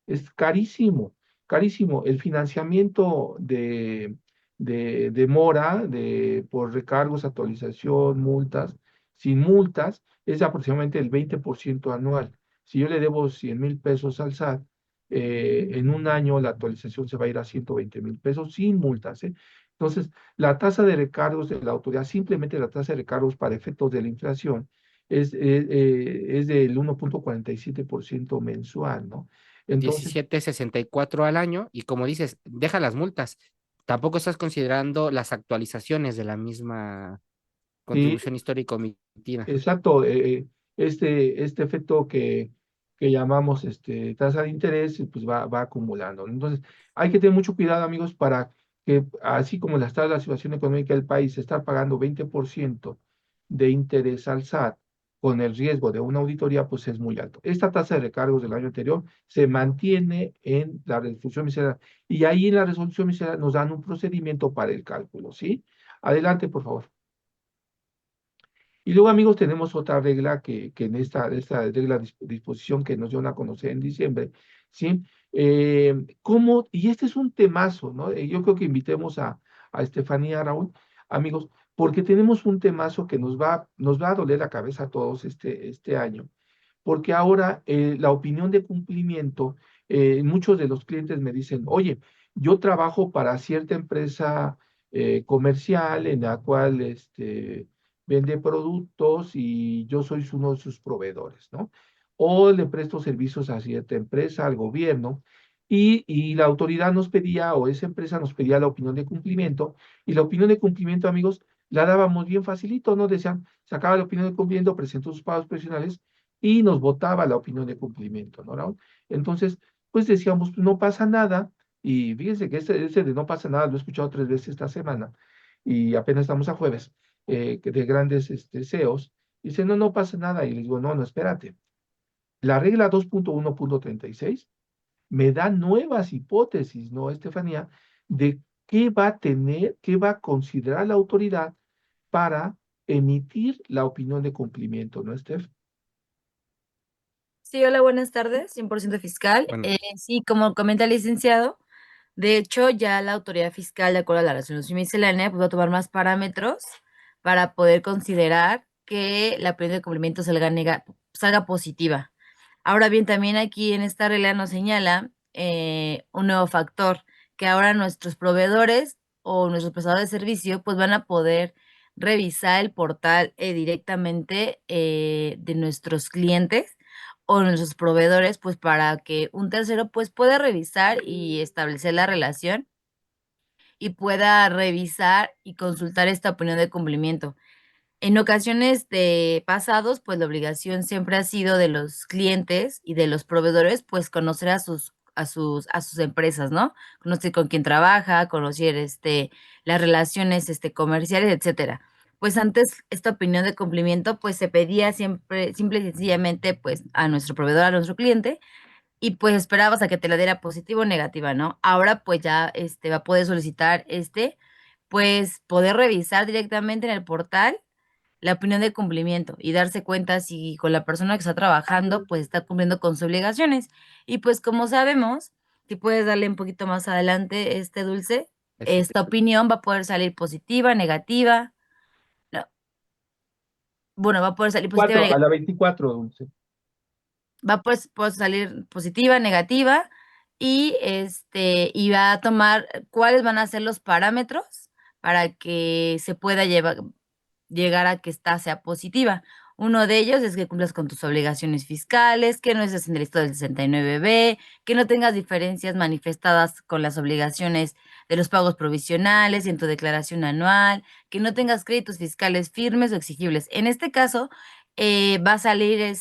es carísimo, carísimo. El financiamiento de mora, por recargos, actualización, multas, sin multas, es aproximadamente el 20% anual. Si yo le debo 100,000 pesos al SAT, en un año la actualización se va a ir a 120,000 pesos sin multas, ¿eh? Entonces, la tasa de recargos de la autoridad, simplemente la tasa de recargos para efectos de la inflación, es del 1,47% mensual, ¿no? Entonces, 17.64 al año y como dices, deja las multas. Tampoco estás considerando las actualizaciones de la misma sí, contribución histórica omitida. exacto, este efecto que llamamos tasa de interés, pues va acumulando, ¿no? Entonces, hay que tener mucho cuidado, amigos, para que, así como está la situación económica del país, estar pagando 20% de interés al SAT con el riesgo de una auditoría, pues es muy alto. Esta tasa de recargos del año anterior se mantiene en la resolución miscelánea y ahí en la resolución miscelánea nos dan un procedimiento para el cálculo, ¿sí? Adelante, por favor. Y luego, amigos, tenemos otra regla que en esta regla disposición que nos dio a conocer en diciembre, ¿sí? Y este es un temazo, ¿no? Yo creo que invitemos a Estefanía, Raúl, amigos, porque tenemos un temazo que nos va a doler la cabeza a todos este año, porque ahora la opinión de cumplimiento, muchos de los clientes me dicen, oye, yo trabajo para cierta empresa comercial en la cual vende productos y yo soy uno de sus proveedores, ¿no? O le presto servicios a cierta empresa, al gobierno, y la autoridad nos pedía, o esa empresa nos pedía la opinión de cumplimiento, y la opinión de cumplimiento, amigos, la dábamos bien facilito, ¿no? Decían, sacaba la opinión de cumplimiento, presentó sus pagos profesionales y nos votaba la opinión de cumplimiento, ¿no, Raúl? Entonces, pues decíamos, pues no pasa nada, y fíjense que ese de no pasa nada lo he escuchado 3 veces esta semana, y apenas estamos a jueves, de grandes CEOs, dicen, no, no pasa nada, y les digo, no, no, espérate. La regla 2.1.36 me da nuevas hipótesis, ¿no, Estefanía? De qué va a tener, qué va a considerar la autoridad para emitir la opinión de cumplimiento, ¿no, Estef? Sí, hola, buenas tardes, 100% fiscal. Bueno, Sí, como comenta el licenciado, de hecho, ya la autoridad fiscal, de acuerdo a la resolución miscelánea, pues va a tomar más parámetros para poder considerar que la opinión de cumplimiento salga positiva. Ahora bien, también aquí en esta regla nos señala un nuevo factor, que ahora nuestros proveedores o nuestros prestadores de servicio pues van a poder revisar el portal directamente de nuestros clientes o nuestros proveedores, pues para que un tercero pues pueda revisar y establecer la relación y pueda revisar y consultar esta opinión de cumplimiento. En ocasiones de pasados, pues la obligación siempre ha sido de los clientes y de los proveedores, pues conocer a sus empresas, ¿no? Conocer con quién trabaja, conocer las relaciones comerciales, etcétera. Pues antes esta opinión de cumplimiento, pues se pedía siempre, simple y sencillamente, pues a nuestro proveedor, a nuestro cliente, y pues esperabas a que te la diera positiva o negativa, ¿no? Ahora pues ya va a poder solicitar pues poder revisar directamente en el portal la opinión de cumplimiento y darse cuenta si con la persona que está trabajando pues está cumpliendo con sus obligaciones. Y pues como sabemos, si puedes darle un poquito más adelante Dulce, esta opinión va a poder salir positiva, negativa. No, bueno, va a poder salir positiva, 4, a la 24, Dulce. va pues, puede salir positiva, negativa y va a tomar cuáles van a ser los parámetros para que se pueda llegar a que esta sea positiva. Uno de ellos es que cumplas con tus obligaciones fiscales, que no estés en el listado del 69B, que no tengas diferencias manifestadas con las obligaciones de los pagos provisionales y en tu declaración anual, que no tengas créditos fiscales firmes o exigibles. En este caso, va a salir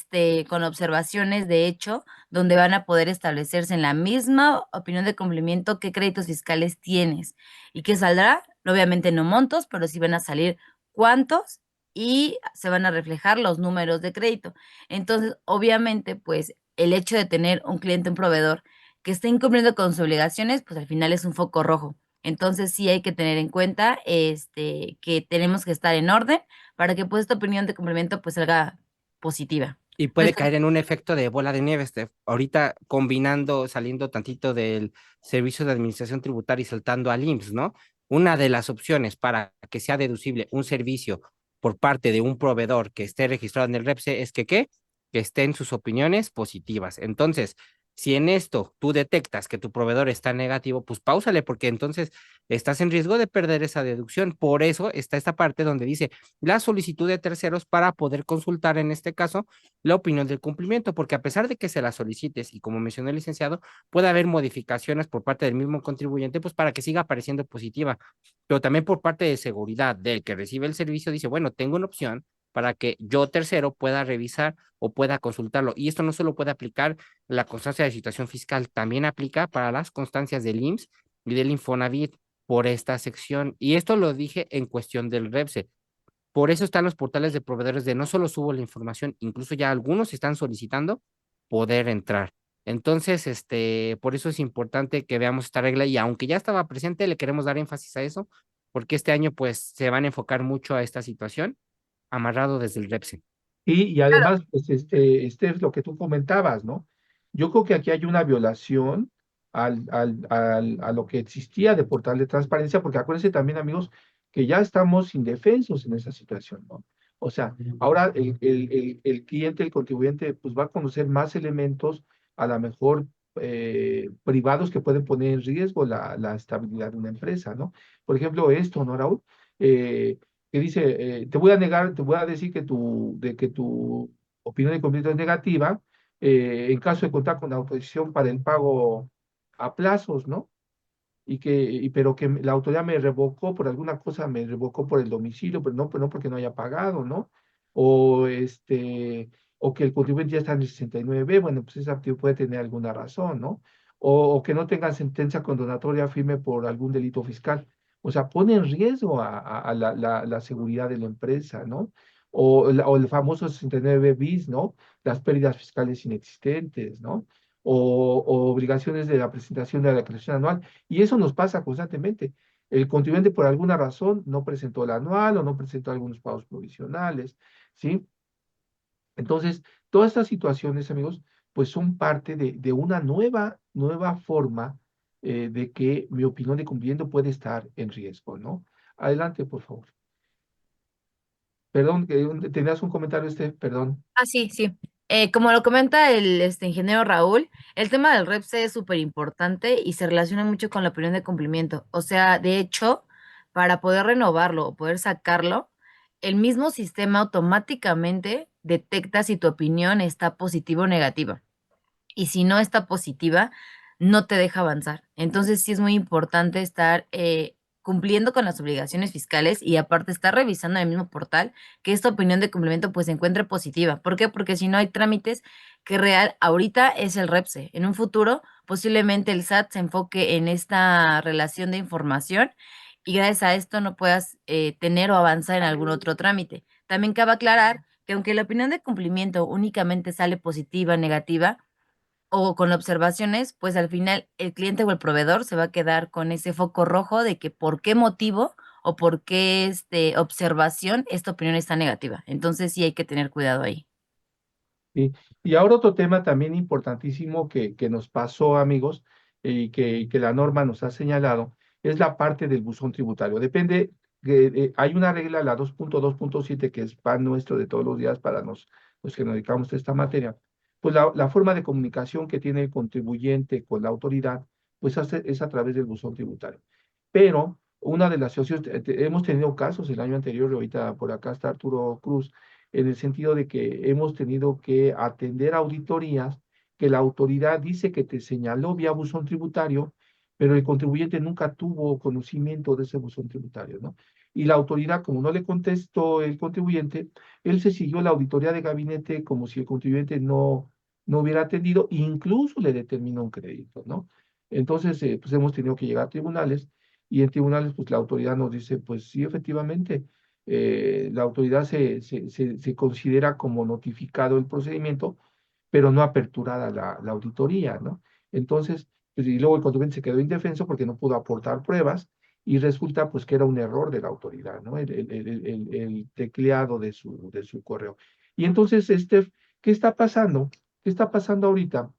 con observaciones de hecho, donde van a poder establecerse en la misma opinión de cumplimiento qué créditos fiscales tienes y qué saldrá. Obviamente no montos, pero sí van a salir cuántos y se van a reflejar los números de crédito. Entonces, obviamente, pues el hecho de tener un cliente, un proveedor que esté incumpliendo con sus obligaciones, pues al final es un foco rojo. Entonces, sí hay que tener en cuenta que tenemos que estar en orden para que pues esta opinión de cumplimiento pues salga positiva. y No puede es caer en un efecto de bola de nieve, Steph. Ahorita combinando, saliendo tantito del Servicio de Administración Tributaria y saltando al IMSS, ¿no? Una de las opciones para que sea deducible un servicio por parte de un proveedor que esté registrado en el REPSE es que, ¿qué? Que estén sus opiniones positivas. Entonces, si en esto tú detectas que tu proveedor está negativo, pues páusale, porque entonces estás en riesgo de perder esa deducción. Por eso está esta parte donde dice la solicitud de terceros para poder consultar en este caso la opinión del cumplimiento, porque a pesar de que se la solicites y como mencionó el licenciado, puede haber modificaciones por parte del mismo contribuyente, pues para que siga apareciendo positiva, pero también por parte de seguridad del que recibe el servicio, dice, bueno, tengo una opción para que yo tercero pueda revisar o pueda consultarlo. Y esto no solo puede aplicar la constancia de situación fiscal, también aplica para las constancias del IMSS y del Infonavit por esta sección. Y esto lo dije en cuestión del REPSE. Por eso están los portales de proveedores de no solo subo la información, incluso ya algunos están solicitando poder entrar. Entonces, por eso es importante que veamos esta regla y aunque ya estaba presente, le queremos dar énfasis a eso, porque este año pues se van a enfocar mucho a esta situación, amarrado desde el REPSE. Y además, pues, este es lo que tú comentabas, ¿no? Yo creo que aquí hay una violación a lo que existía de portal de transparencia, porque acuérdense también, amigos, que ya estamos indefensos en esa situación, ¿no? O sea, ahora el cliente, el contribuyente, pues va a conocer más elementos, a lo mejor privados, que pueden poner en riesgo la estabilidad de una empresa, ¿no? Por ejemplo, esto, ¿no, Raúl? Eh, que dice, te voy a negar, te voy a decir que tu opinión de conflicto es negativa, en caso de contar con la autorización para el pago a plazos, ¿no? Pero que la autoridad me revocó por alguna cosa, me revocó por el domicilio, pero no porque no haya pagado, ¿no? O o que el contribuyente ya está en el 69B, bueno, pues ese activo puede tener alguna razón, ¿no? O que no tenga sentencia condenatoria firme por algún delito fiscal. O sea, pone en riesgo a la seguridad de la empresa, ¿no? O el famoso 69 bis, ¿no? Las pérdidas fiscales inexistentes, ¿no? O obligaciones de la presentación de la declaración anual. Y eso nos pasa constantemente. El contribuyente por alguna razón no presentó el anual o no presentó algunos pagos provisionales, ¿sí? Entonces, todas estas situaciones, amigos, pues son parte de una nueva forma de que mi opinión de cumplimiento puede estar en riesgo, ¿no? Adelante, por favor. Perdón, tenías un comentario, perdón. Ah, sí, sí. Como lo comenta el ingeniero Raúl, el tema del REPSE es súper importante y se relaciona mucho con la opinión de cumplimiento. O sea, de hecho, para poder renovarlo o poder sacarlo, el mismo sistema automáticamente detecta si tu opinión está positiva o negativa. Y si no está positiva, no te deja avanzar. Entonces sí es muy importante estar cumpliendo con las obligaciones fiscales y aparte estar revisando en el mismo portal que esta opinión de cumplimiento pues se encuentre positiva. ¿Por qué? Porque si no hay trámites que real ahorita es el REPSE. En un futuro posiblemente el SAT se enfoque en esta relación de información y gracias a esto no puedas tener o avanzar en algún otro trámite. También cabe aclarar que aunque la opinión de cumplimiento únicamente sale positiva, negativa, o con observaciones, pues al final el cliente o el proveedor se va a quedar con ese foco rojo de que por qué motivo o por qué observación esta opinión está negativa. Entonces sí hay que tener cuidado ahí. Sí. Y ahora otro tema también importantísimo que nos pasó, amigos, y que la norma nos ha señalado, es la parte del buzón tributario. Depende, hay una regla, la 2.2.7, que es pan nuestro de todos los días para los que nos dedicamos a esta materia. Pues la forma de comunicación que tiene el contribuyente con la autoridad, pues es a través del buzón tributario. Pero una de las situaciones, hemos tenido casos el año anterior, y ahorita por acá está Arturo Cruz, en el sentido de que hemos tenido que atender auditorías que la autoridad dice que te señaló vía buzón tributario, pero el contribuyente nunca tuvo conocimiento de ese buzón tributario, ¿no? Y la autoridad, como no le contestó el contribuyente, él se siguió la auditoría de gabinete como si el contribuyente no hubiera atendido, e incluso le determinó un crédito, ¿no? Entonces, pues hemos tenido que llegar a tribunales y en tribunales, pues la autoridad nos dice, pues sí, efectivamente, la autoridad se considera como notificado el procedimiento, pero no aperturada la auditoría, ¿no? Entonces, pues, y luego el contribuyente se quedó indefenso porque no pudo aportar pruebas y resulta pues que era un error de la autoridad, ¿no? El tecleado de su correo. Y entonces, ¿qué está pasando? ¿Qué está pasando ahorita?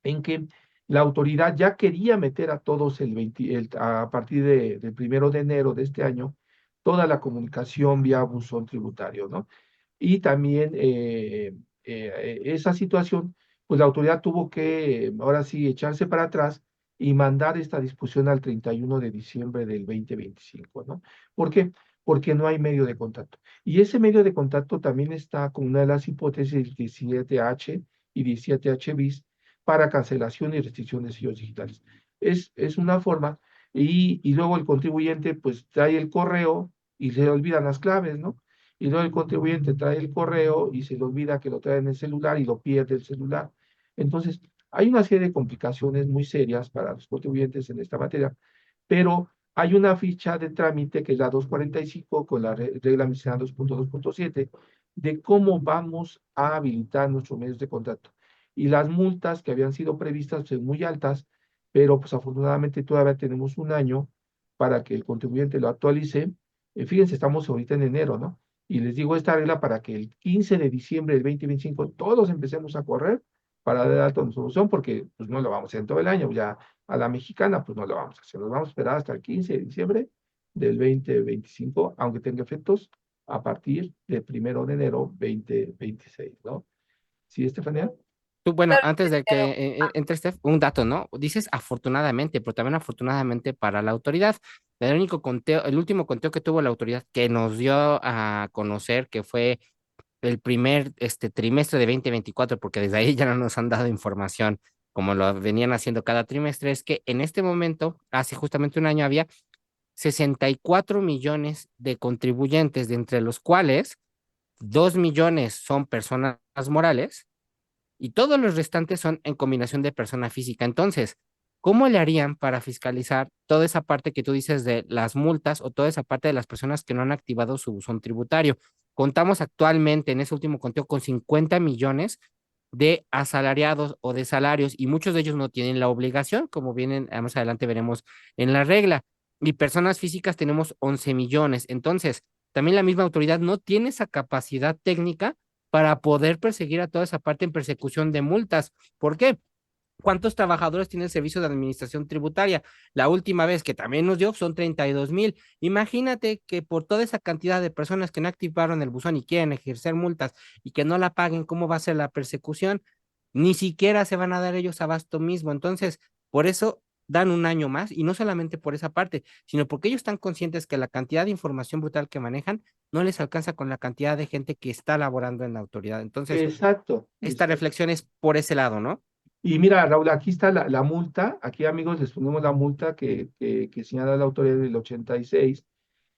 En que la autoridad ya quería meter a todos a partir del 1 de enero de este año, toda la comunicación vía buzón tributario, ¿no? Y también esa situación, pues la autoridad tuvo que, ahora sí, echarse para atrás y mandar esta discusión al 31 de diciembre del 2025, ¿no? ¿Por qué? Porque no hay medio de contacto. Y ese medio de contacto también está con una de las hipótesis 17H y 17H bis para cancelación y restricción de sellos digitales. Es una forma, y luego el contribuyente pues trae el correo y se le olvidan las claves, ¿no? Y luego el contribuyente trae el correo y se le olvida que lo trae en el celular y lo pierde el celular. Entonces, hay una serie de complicaciones muy serias para los contribuyentes en esta materia, pero hay una ficha de trámite que es la 245 con la regla miscelánea 2.2.7 de cómo vamos a habilitar nuestros medios de contacto. Y las multas que habían sido previstas son muy altas, pero pues afortunadamente todavía tenemos un año para que el contribuyente lo actualice. Fíjense, estamos ahorita en enero, ¿no? Y les digo esta regla para que el 15 de diciembre del 2025 todos empecemos a correr para dar alta nuestra solución, porque pues no lo vamos a hacer en todo el año, ya a la mexicana pues no lo vamos a hacer, nos vamos a esperar hasta el 15 de diciembre del 2025, aunque tenga efectos a partir del 1 de enero 2026, ¿no? ¿Sí, Estefanía? Tú, bueno, Claro, antes de que licenciado. entre Steph, un dato, ¿no? Dices afortunadamente, pero también afortunadamente para la autoridad. El único conteo, el último conteo que tuvo la autoridad que nos dio a conocer que fue el primer trimestre de 2024, porque desde ahí ya no nos han dado información como lo venían haciendo cada trimestre, es que en este momento, hace justamente un año, había 64 millones de contribuyentes, de entre los cuales 2 millones son personas morales y todos los restantes son en combinación de persona física. Entonces, ¿cómo le harían para fiscalizar toda esa parte que tú dices de las multas o toda esa parte de las personas que no han activado su buzón tributario? Contamos actualmente en ese último conteo con 50 millones de asalariados o de salarios y muchos de ellos no tienen la obligación, como vienen, más adelante veremos en la regla. Y personas físicas tenemos 11 millones. Entonces, también la misma autoridad no tiene esa capacidad técnica para poder perseguir a toda esa parte en persecución de multas. ¿Por qué? ¿Cuántos trabajadores tiene el servicio de administración tributaria? La última vez que también nos dio son 32,000. Imagínate que por toda esa cantidad de personas que no activaron el buzón y quieren ejercer multas y que no la paguen, ¿cómo va a ser la persecución? Ni siquiera se van a dar ellos abasto mismo. Entonces, por eso dan un año más y no solamente por esa parte, sino porque ellos están conscientes que la cantidad de información brutal que manejan no les alcanza con la cantidad de gente que está laborando en la autoridad. Entonces, Exacto. esta reflexión es por ese lado, ¿no? Y mira, Raúl, aquí está la multa. Aquí, amigos, les ponemos la multa que señala la autoridad del 86.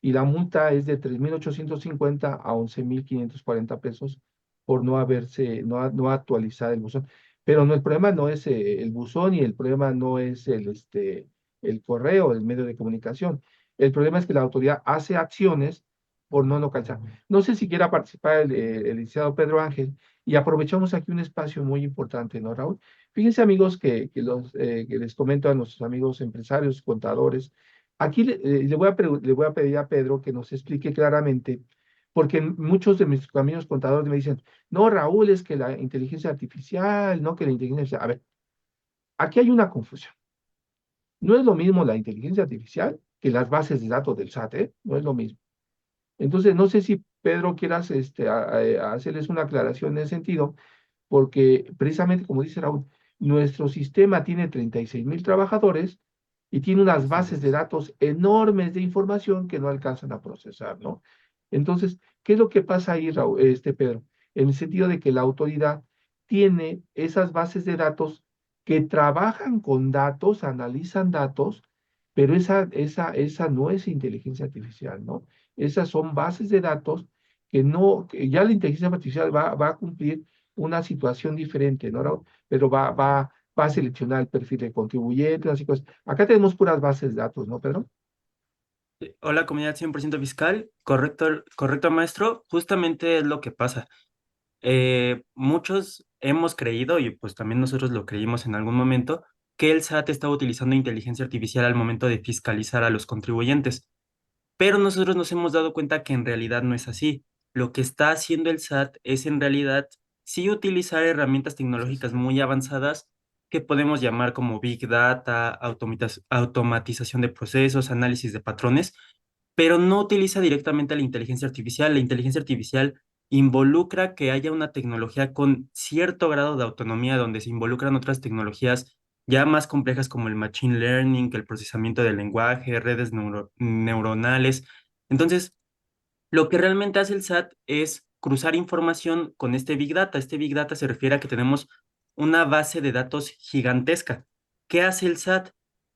Y la multa es de 3,850 a 11,540 pesos por no haberse, no actualizar el buzón. Pero no, el problema no es el buzón y el problema no es el correo, el medio de comunicación. El problema es que la autoridad hace acciones por no localizar. No sé si quiera participar el licenciado Pedro Ángel y aprovechamos aquí un espacio muy importante, ¿no, Raúl? Fíjense, amigos, que les comento a nuestros amigos empresarios, contadores. Aquí le voy a pedir a Pedro que nos explique claramente, porque muchos de mis amigos contadores me dicen, no, Raúl, es que la inteligencia artificial, no que la inteligencia... A ver, aquí hay una confusión. No es lo mismo la inteligencia artificial que las bases de datos del SAT, ¿eh? No es lo mismo. Entonces, no sé si Pedro quieras hacerles una aclaración en ese sentido, porque precisamente como dice Raúl, nuestro sistema tiene 36,000 trabajadores y tiene unas bases de datos enormes de información que no alcanzan a procesar, ¿no? Entonces, ¿qué es lo que pasa ahí, Raúl, Pedro? En el sentido de que la autoridad tiene esas bases de datos que trabajan con datos, analizan datos, pero esa no es inteligencia artificial, ¿no? Esas son bases de datos que no, que ya la inteligencia artificial va a cumplir una situación diferente, ¿no, Raúl? Pero va a seleccionar el perfil de contribuyentes, así cosas. Acá tenemos puras bases de datos, ¿no, Pedro? Hola, comunidad 100% fiscal. Correcto, correcto, maestro. Justamente es lo que pasa. Muchos hemos creído, y pues también nosotros lo creímos en algún momento, que el SAT estaba utilizando inteligencia artificial al momento de fiscalizar a los contribuyentes. Pero nosotros nos hemos dado cuenta que en realidad no es así. Lo que está haciendo el SAT es en realidad sí utilizar herramientas tecnológicas muy avanzadas que podemos llamar como Big Data, automatización de procesos, análisis de patrones, pero no utiliza directamente la inteligencia artificial. La inteligencia artificial involucra que haya una tecnología con cierto grado de autonomía donde se involucran otras tecnologías ya más complejas como el machine learning, el procesamiento del lenguaje, redes neuronales. Entonces, lo que realmente hace el SAT es cruzar información con este Big Data. Este Big Data se refiere a que tenemos una base de datos gigantesca. ¿Qué hace el SAT?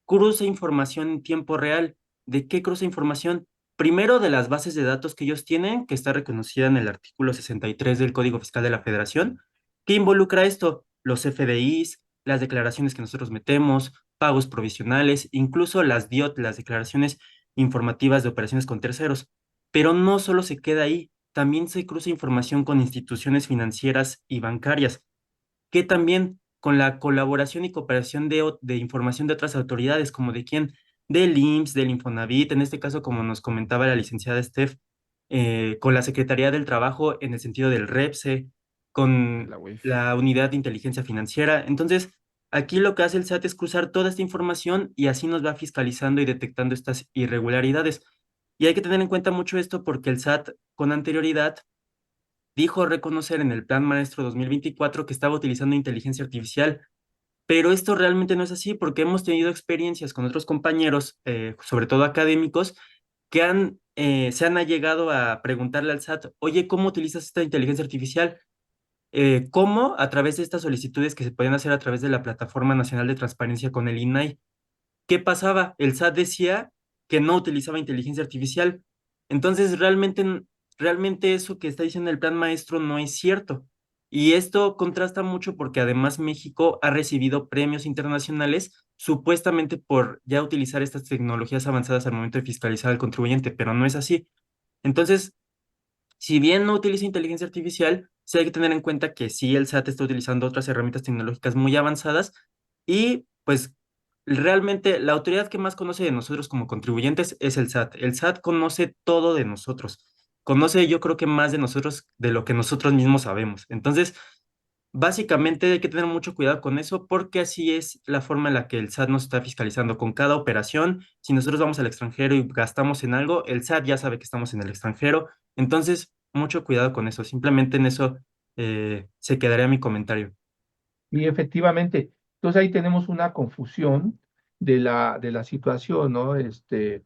Cruza información en tiempo real. ¿De qué cruza información? Primero de las bases de datos que ellos tienen, que está reconocida en el artículo 63 del Código Fiscal de la Federación. ¿Qué involucra esto? Los FDIs, las declaraciones que nosotros metemos, pagos provisionales, incluso las DIOT, las declaraciones informativas de operaciones con terceros. Pero no solo se queda ahí, también se cruza información con instituciones financieras y bancarias, que también con la colaboración y cooperación de información de otras autoridades, como de quién, del IMSS, del Infonavit, en este caso, como nos comentaba la licenciada Steph, con la Secretaría del Trabajo en el sentido del REPSE, con La UIF. la Unidad de Inteligencia Financiera. Entonces, aquí lo que hace el SAT es cruzar toda esta información y así nos va fiscalizando y detectando estas irregularidades. Y hay que tener en cuenta mucho esto porque el SAT con anterioridad dijo reconocer en el Plan Maestro 2024 que estaba utilizando inteligencia artificial, pero esto realmente no es así porque hemos tenido experiencias con otros compañeros, sobre todo académicos, que se han allegado a preguntarle al SAT, oye, ¿cómo utilizas esta inteligencia artificial? ¿Cómo? A través de estas solicitudes que se podían hacer a través de la Plataforma Nacional de Transparencia con el INAI. ¿Qué pasaba? El SAT decía que no utilizaba inteligencia artificial. Entonces, realmente eso que está diciendo el plan maestro no es cierto. Y esto contrasta mucho porque además México ha recibido premios internacionales supuestamente por ya utilizar estas tecnologías avanzadas al momento de fiscalizar al contribuyente, pero no es así. Entonces, si bien no utiliza inteligencia artificial, sí hay que tener en cuenta que sí el SAT está utilizando otras herramientas tecnológicas muy avanzadas y pues realmente la autoridad que más conoce de nosotros como contribuyentes es el SAT. El SAT conoce todo de nosotros. Conoce yo creo que más de nosotros de lo que nosotros mismos sabemos. Entonces, básicamente hay que tener mucho cuidado con eso porque así es la forma en la que el SAT nos está fiscalizando con cada operación. Si nosotros vamos al extranjero y gastamos en algo, el SAT ya sabe que estamos en el extranjero. Entonces, mucho cuidado con eso. Simplemente en eso se quedaría mi comentario. Y efectivamente, entonces ahí tenemos una confusión de la situación, ¿no? De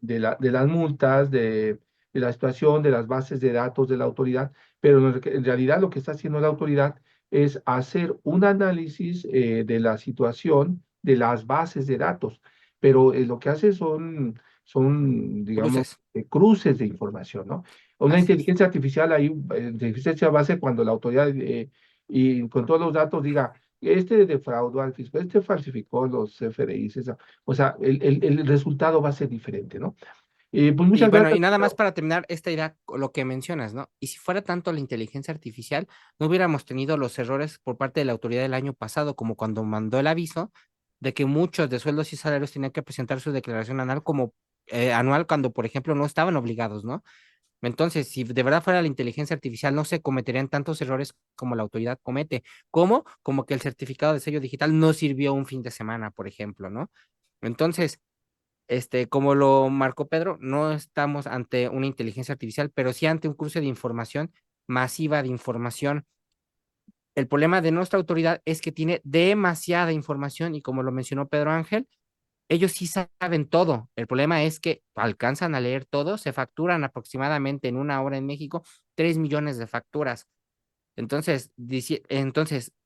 las multas, de la situación, de las bases de datos de la autoridad, pero en realidad lo que está haciendo la autoridad es hacer un análisis de la situación de las bases de datos, pero lo que hace digamos, Cruces, cruces de información, ¿no? Una así es. inteligencia artificial ahí, inteligencia base cuando la autoridad y con todos los datos diga, este defraudó al fisco, este falsificó los FDIs, o sea, el resultado va a ser diferente, ¿no? Pues Y muchas bueno, y gracias. nada más para terminar esta idea, lo que mencionas, ¿no? Y si fuera tanto la inteligencia artificial, no hubiéramos tenido los errores por parte de la autoridad del año pasado, como cuando mandó el aviso de que muchos de sueldos y salarios tenían que presentar su declaración anual como anual cuando, por ejemplo, no estaban obligados, ¿no? Entonces, si de verdad fuera la inteligencia artificial, no se cometerían tantos errores como la autoridad comete. ¿Cómo? Como que el certificado de sello digital no sirvió un fin de semana, por ejemplo, ¿no? Entonces, como lo marcó Pedro, no estamos ante una inteligencia artificial, pero sí ante un cruce de información masiva de información. El problema de nuestra autoridad es que tiene demasiada información y como lo mencionó Pedro Ángel, ellos sí saben todo. El problema es que alcanzan a leer todo, se facturan aproximadamente en una hora en México 3 millones de facturas. Entonces,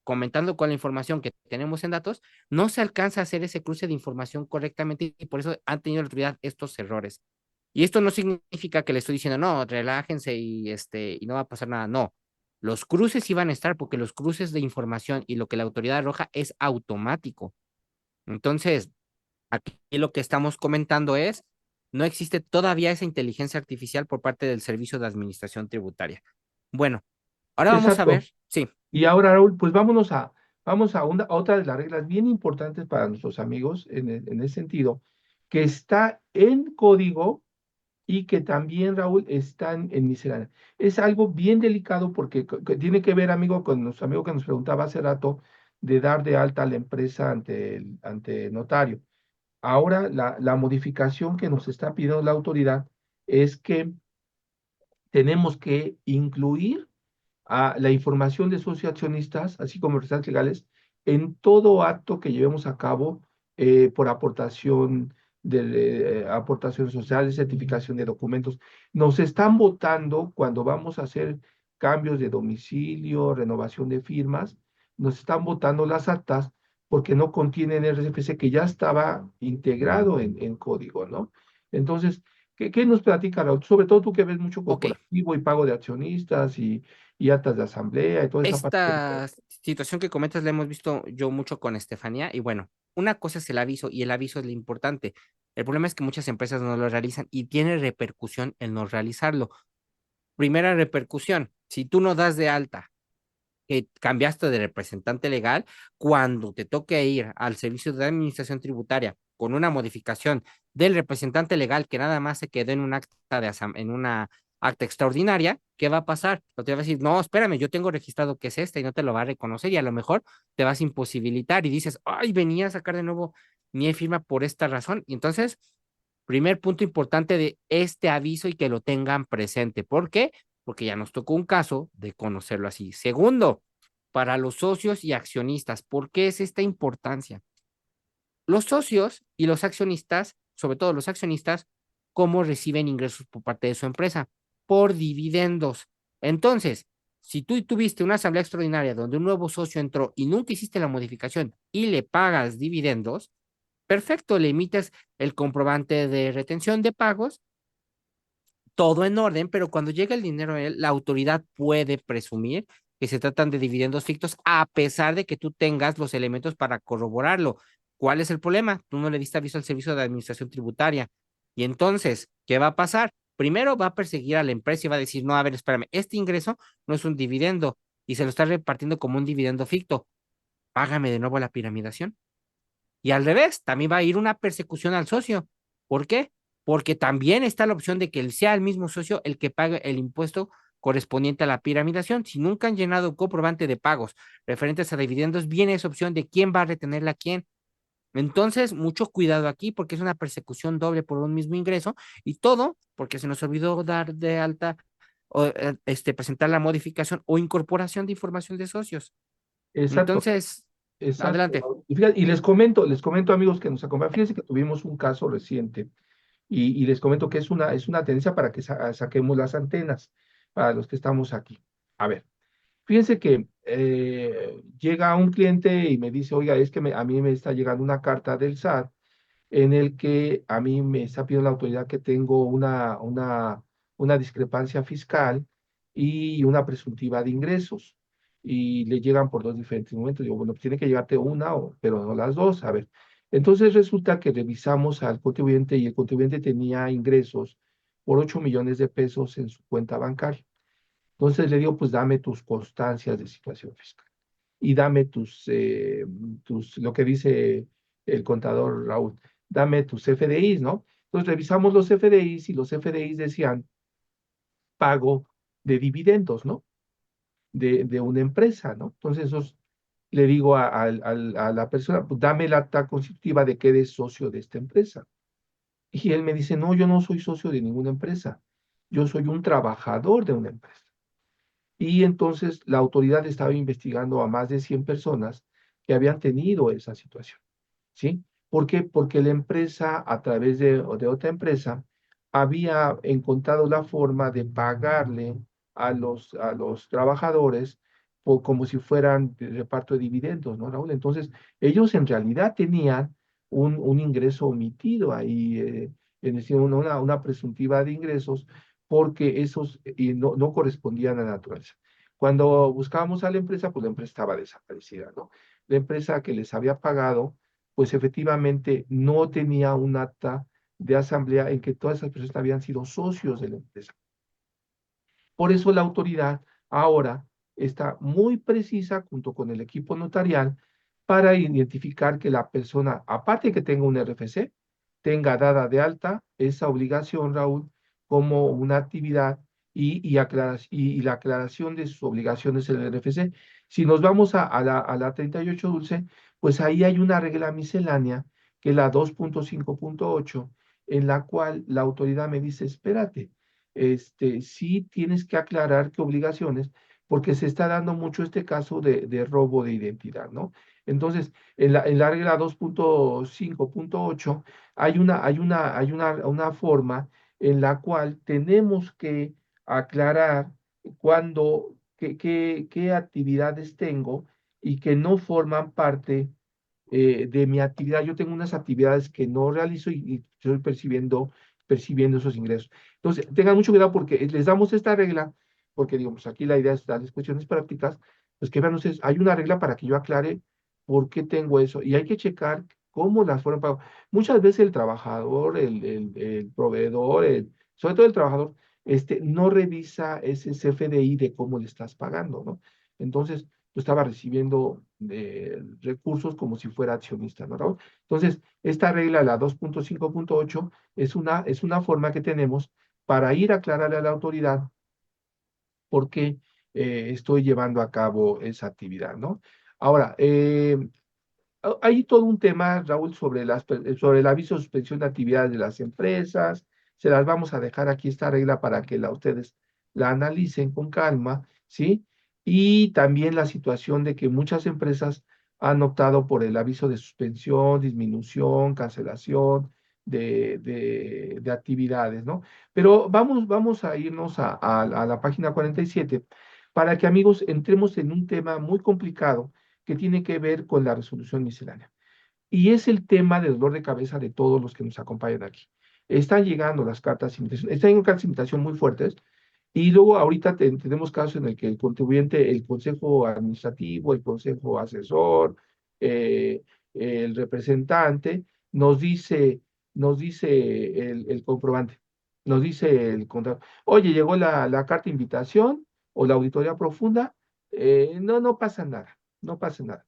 comentando con la información que tenemos en datos, no se alcanza a hacer ese cruce de información correctamente y por eso han tenido la autoridad estos errores. Y esto no significa que le estoy diciendo, no, relájense y no va a pasar nada. No, los cruces sí van a estar porque los cruces de información y lo que la autoridad arroja es automático. Entonces, aquí lo que estamos comentando es, no existe todavía esa inteligencia artificial por parte del Servicio de Administración Tributaria. Bueno, ahora vamos a ver, Exacto. sí, Y ahora, Raúl, pues vamos a otra de las reglas bien importantes para nuestros amigos en ese sentido, que está en código y que también, Raúl, están en miscelánea. Es algo bien delicado porque que tiene que ver, amigo, con nuestro amigo que nos preguntaba hace rato de dar de alta a la empresa ante el notario. Ahora, la modificación que nos está pidiendo la autoridad es que tenemos que incluir a la información de socios accionistas, así como representantes legales, en todo acto que llevemos a cabo por aportación de aportaciones sociales, certificación de documentos. Nos están votando cuando vamos a hacer cambios de domicilio, renovación de firmas, nos están votando las actas porque no contienen RFC que ya estaba integrado en código, ¿no? Entonces, ¿qué nos platica, Raúl? Sobre todo tú que ves mucho ok. corporativo y pago de accionistas y actas de asamblea y toda esa parte. Esta situación que comentas la hemos visto yo mucho con Estefanía y bueno, una cosa es el aviso y el aviso es lo importante. El problema es que muchas empresas no lo realizan y tiene repercusión el no realizarlo. Primera repercusión, si tú no das de alta que cambiaste de representante legal, cuando te toque ir al servicio de administración tributaria con una modificación del representante legal que nada más se quedó en un acta en una acta extraordinaria, ¿qué va a pasar? Te va a decir, no, espérame, yo tengo registrado que es esta y no te lo va a reconocer y a lo mejor te vas a imposibilitar y dices, ay, venía a sacar de nuevo mi firma por esta razón. Y entonces, primer punto importante de este aviso y que lo tengan presente. ¿Por qué? Porque ya nos tocó un caso de conocerlo así. Segundo, para los socios y accionistas, ¿por qué es esta importancia? Los socios y los accionistas, sobre todo los accionistas, ¿cómo reciben ingresos por parte de su empresa? Por dividendos. Entonces, Si tú tuviste una asamblea extraordinaria donde un nuevo socio entró y nunca hiciste la modificación y le pagas dividendos, perfecto, le emites el comprobante de retención de pagos, todo en orden, pero cuando llega el dinero a él, la autoridad puede presumir que se tratan de dividendos fictos a pesar de que tú tengas los elementos para corroborarlo. ¿Cuál es el problema? Tú no le diste aviso al servicio de administración tributaria. Y entonces, ¿qué va a pasar? Primero va a perseguir a la empresa y va a decir, no, a ver, espérame, este ingreso no es un dividendo y se lo está repartiendo como un dividendo ficto. Págame de nuevo la piramidación. Y al revés, también va a ir una persecución al socio. ¿Por qué? Porque también está la opción de que él sea el mismo socio el que pague el impuesto correspondiente a la piramidación. Si nunca han llenado un comprobante de pagos referentes a dividendos, viene esa opción de quién va a retenerla a quién. Entonces, mucho cuidado aquí porque es una persecución doble por un mismo ingreso y todo porque se nos olvidó dar de alta o presentar la modificación o incorporación de información de socios. Exacto, Entonces, exacto, adelante. Raúl. Y les comento amigos que nos acompañan, fíjense que tuvimos un caso reciente y les comento que es una tendencia para que saquemos las antenas para los que estamos aquí. A ver, fíjense que llega un cliente y me dice, oiga, es que a mí me está llegando una carta del SAT en el que a mí me está pidiendo la autoridad que tengo una discrepancia fiscal y una presuntiva de ingresos. Y le llegan por dos diferentes momentos. Digo, bueno, pues tiene que llegarte una, pero no las dos. A ver. Entonces resulta que revisamos al contribuyente y el contribuyente tenía ingresos por 8 millones de pesos en su cuenta bancaria. Entonces le digo, pues dame tus constancias de situación fiscal y dame lo que dice el contador Raúl, dame tus FDIs, ¿no? Entonces revisamos los FDIs y los FDIs decían pago de dividendos, ¿no? De una empresa, ¿no? Entonces le digo a la persona, pues dame la acta constitutiva de que eres socio de esta empresa. Y él me dice, no, yo no soy socio de ninguna empresa, yo soy un trabajador de una empresa. Y entonces la autoridad estaba investigando a más de 100 personas que habían tenido esa situación, ¿sí? ¿Por qué? Porque la empresa, a través de otra empresa, había encontrado la forma de pagarle a los trabajadores como si fueran de reparto de dividendos, ¿no, Raúl? Entonces, ellos en realidad tenían un ingreso omitido ahí, es decir, una presuntiva de ingresos porque esos no correspondían a la naturaleza. Cuando buscábamos a la empresa, pues la empresa estaba desaparecida, ¿no? La empresa que les había pagado, pues efectivamente no tenía un acta de asamblea en que todas esas personas habían sido socios de la empresa. Por eso la autoridad ahora está muy precisa junto con el equipo notarial para identificar que la persona, aparte de que tenga un RFC, tenga dada de alta esa obligación, Raúl, como una actividad y la aclaración de sus obligaciones en el RFC. Si nos vamos a la 38 Dulce, pues ahí hay una regla miscelánea, que es la 2.5.8, en la cual la autoridad me dice, espérate, sí tienes que aclarar qué obligaciones, porque se está dando mucho este caso de robo de identidad, ¿no? Entonces, en la regla 2.5.8 hay una forma en la cual tenemos que aclarar qué actividades tengo y que no forman parte de mi actividad. Yo tengo unas actividades que no realizo y estoy percibiendo esos ingresos. Entonces, tengan mucho cuidado porque les damos esta regla, porque digamos, aquí la idea es darles cuestiones prácticas, pues que vean ustedes, hay una regla para que yo aclare por qué tengo eso y hay que checar cómo las fueron pagadas. Muchas veces el trabajador, el proveedor, sobre todo el trabajador, no revisa ese CFDI de cómo le estás pagando, ¿no? Entonces, yo estaba recibiendo recursos como si fuera accionista, ¿no, Raúl? Entonces, esta regla, la 2.5.8, es una forma que tenemos para ir a aclararle a la autoridad por qué estoy llevando a cabo esa actividad, ¿no? Ahora, hay todo un tema, Raúl, sobre el aviso de suspensión de actividades de las empresas. Se las vamos a dejar aquí esta regla para que ustedes la analicen con calma, ¿sí? Y también la situación de que muchas empresas han optado por el aviso de suspensión, disminución, cancelación de actividades, ¿no? Pero vamos a irnos a la página 47, para que, amigos, entremos en un tema muy complicado que tiene que ver con la resolución miscelánea. Y es el tema de dolor de cabeza de todos los que nos acompañan aquí. Están llegando las cartas de invitación, están llegando cartas de invitación muy fuertes, y luego ahorita tenemos casos en el que el contribuyente, el consejo administrativo, el consejo asesor, eh, el representante, nos dice el comprobante, nos dice el contrato, oye, llegó la carta de invitación o la auditoría profunda, no pasa nada, no pasa nada.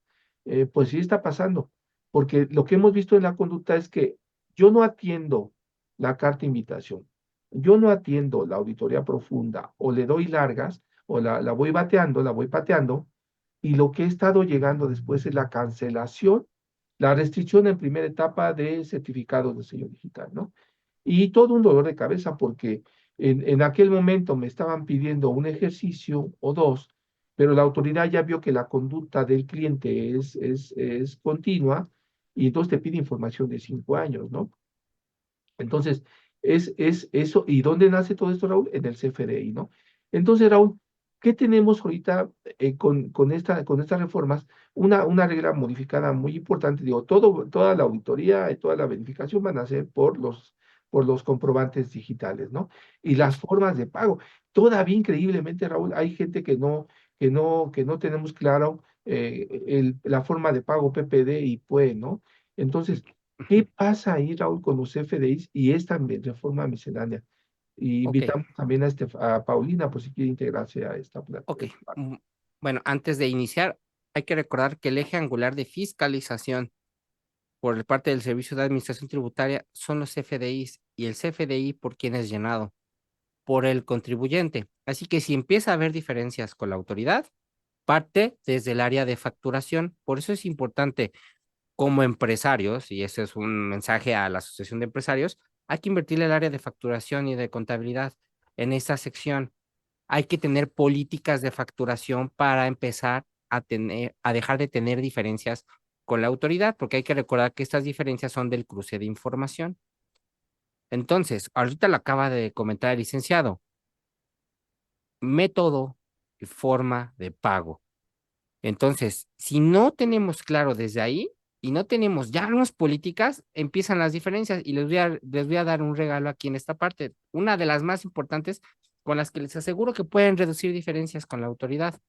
Pues sí está pasando, porque lo que hemos visto en la conducta es que yo no atiendo la carta de invitación, yo no atiendo la auditoría profunda o le doy largas o la voy bateando, la voy pateando, y lo que he estado llegando después es la cancelación, la restricción en primera etapa de certificados de sello digital, ¿no? Y todo un dolor de cabeza porque en aquel momento me estaban pidiendo un ejercicio o dos, pero la autoridad ya vio que la conducta del cliente es continua, y entonces te pide información de 5 años, ¿no? Entonces, es eso. ¿Y dónde nace todo esto, Raúl? En el CFDI, ¿no? Entonces, Raúl, ¿qué tenemos ahorita con estas reformas? Una regla modificada muy importante, digo, toda la auditoría y toda la verificación van a ser por los comprobantes digitales, ¿no? Y las formas de pago. Todavía increíblemente, Raúl, hay gente que no tenemos claro la forma de pago PPD y PUE, ¿no? Entonces, ¿qué pasa ahí, Raúl, con los FDIs y esta reforma miscelánea? Y Ok, invitamos también a Paulina, por si quiere integrarse a esta ok. plática. Bueno, antes de iniciar, hay que recordar que el eje angular de fiscalización por parte del Servicio de Administración Tributaria son los CFDIs y el CFDI por quien es llenado, por el contribuyente. Así que si empieza a haber diferencias con la autoridad, parte desde el área de facturación. Por eso es importante como empresarios, y ese es un mensaje a la Asociación de Empresarios, hay que invertirle el área de facturación y de contabilidad en esta sección. Hay que tener políticas de facturación para empezar a dejar de tener diferencias con la autoridad, porque hay que recordar que estas diferencias son del cruce de información. Entonces, ahorita lo acaba de comentar el licenciado, método y forma de pago. Entonces, si no tenemos claro desde ahí y no tenemos ya unas políticas, empiezan las diferencias, y les voy a dar un regalo aquí en esta parte, una de las más importantes con las que les aseguro que pueden reducir diferencias con la autoridad.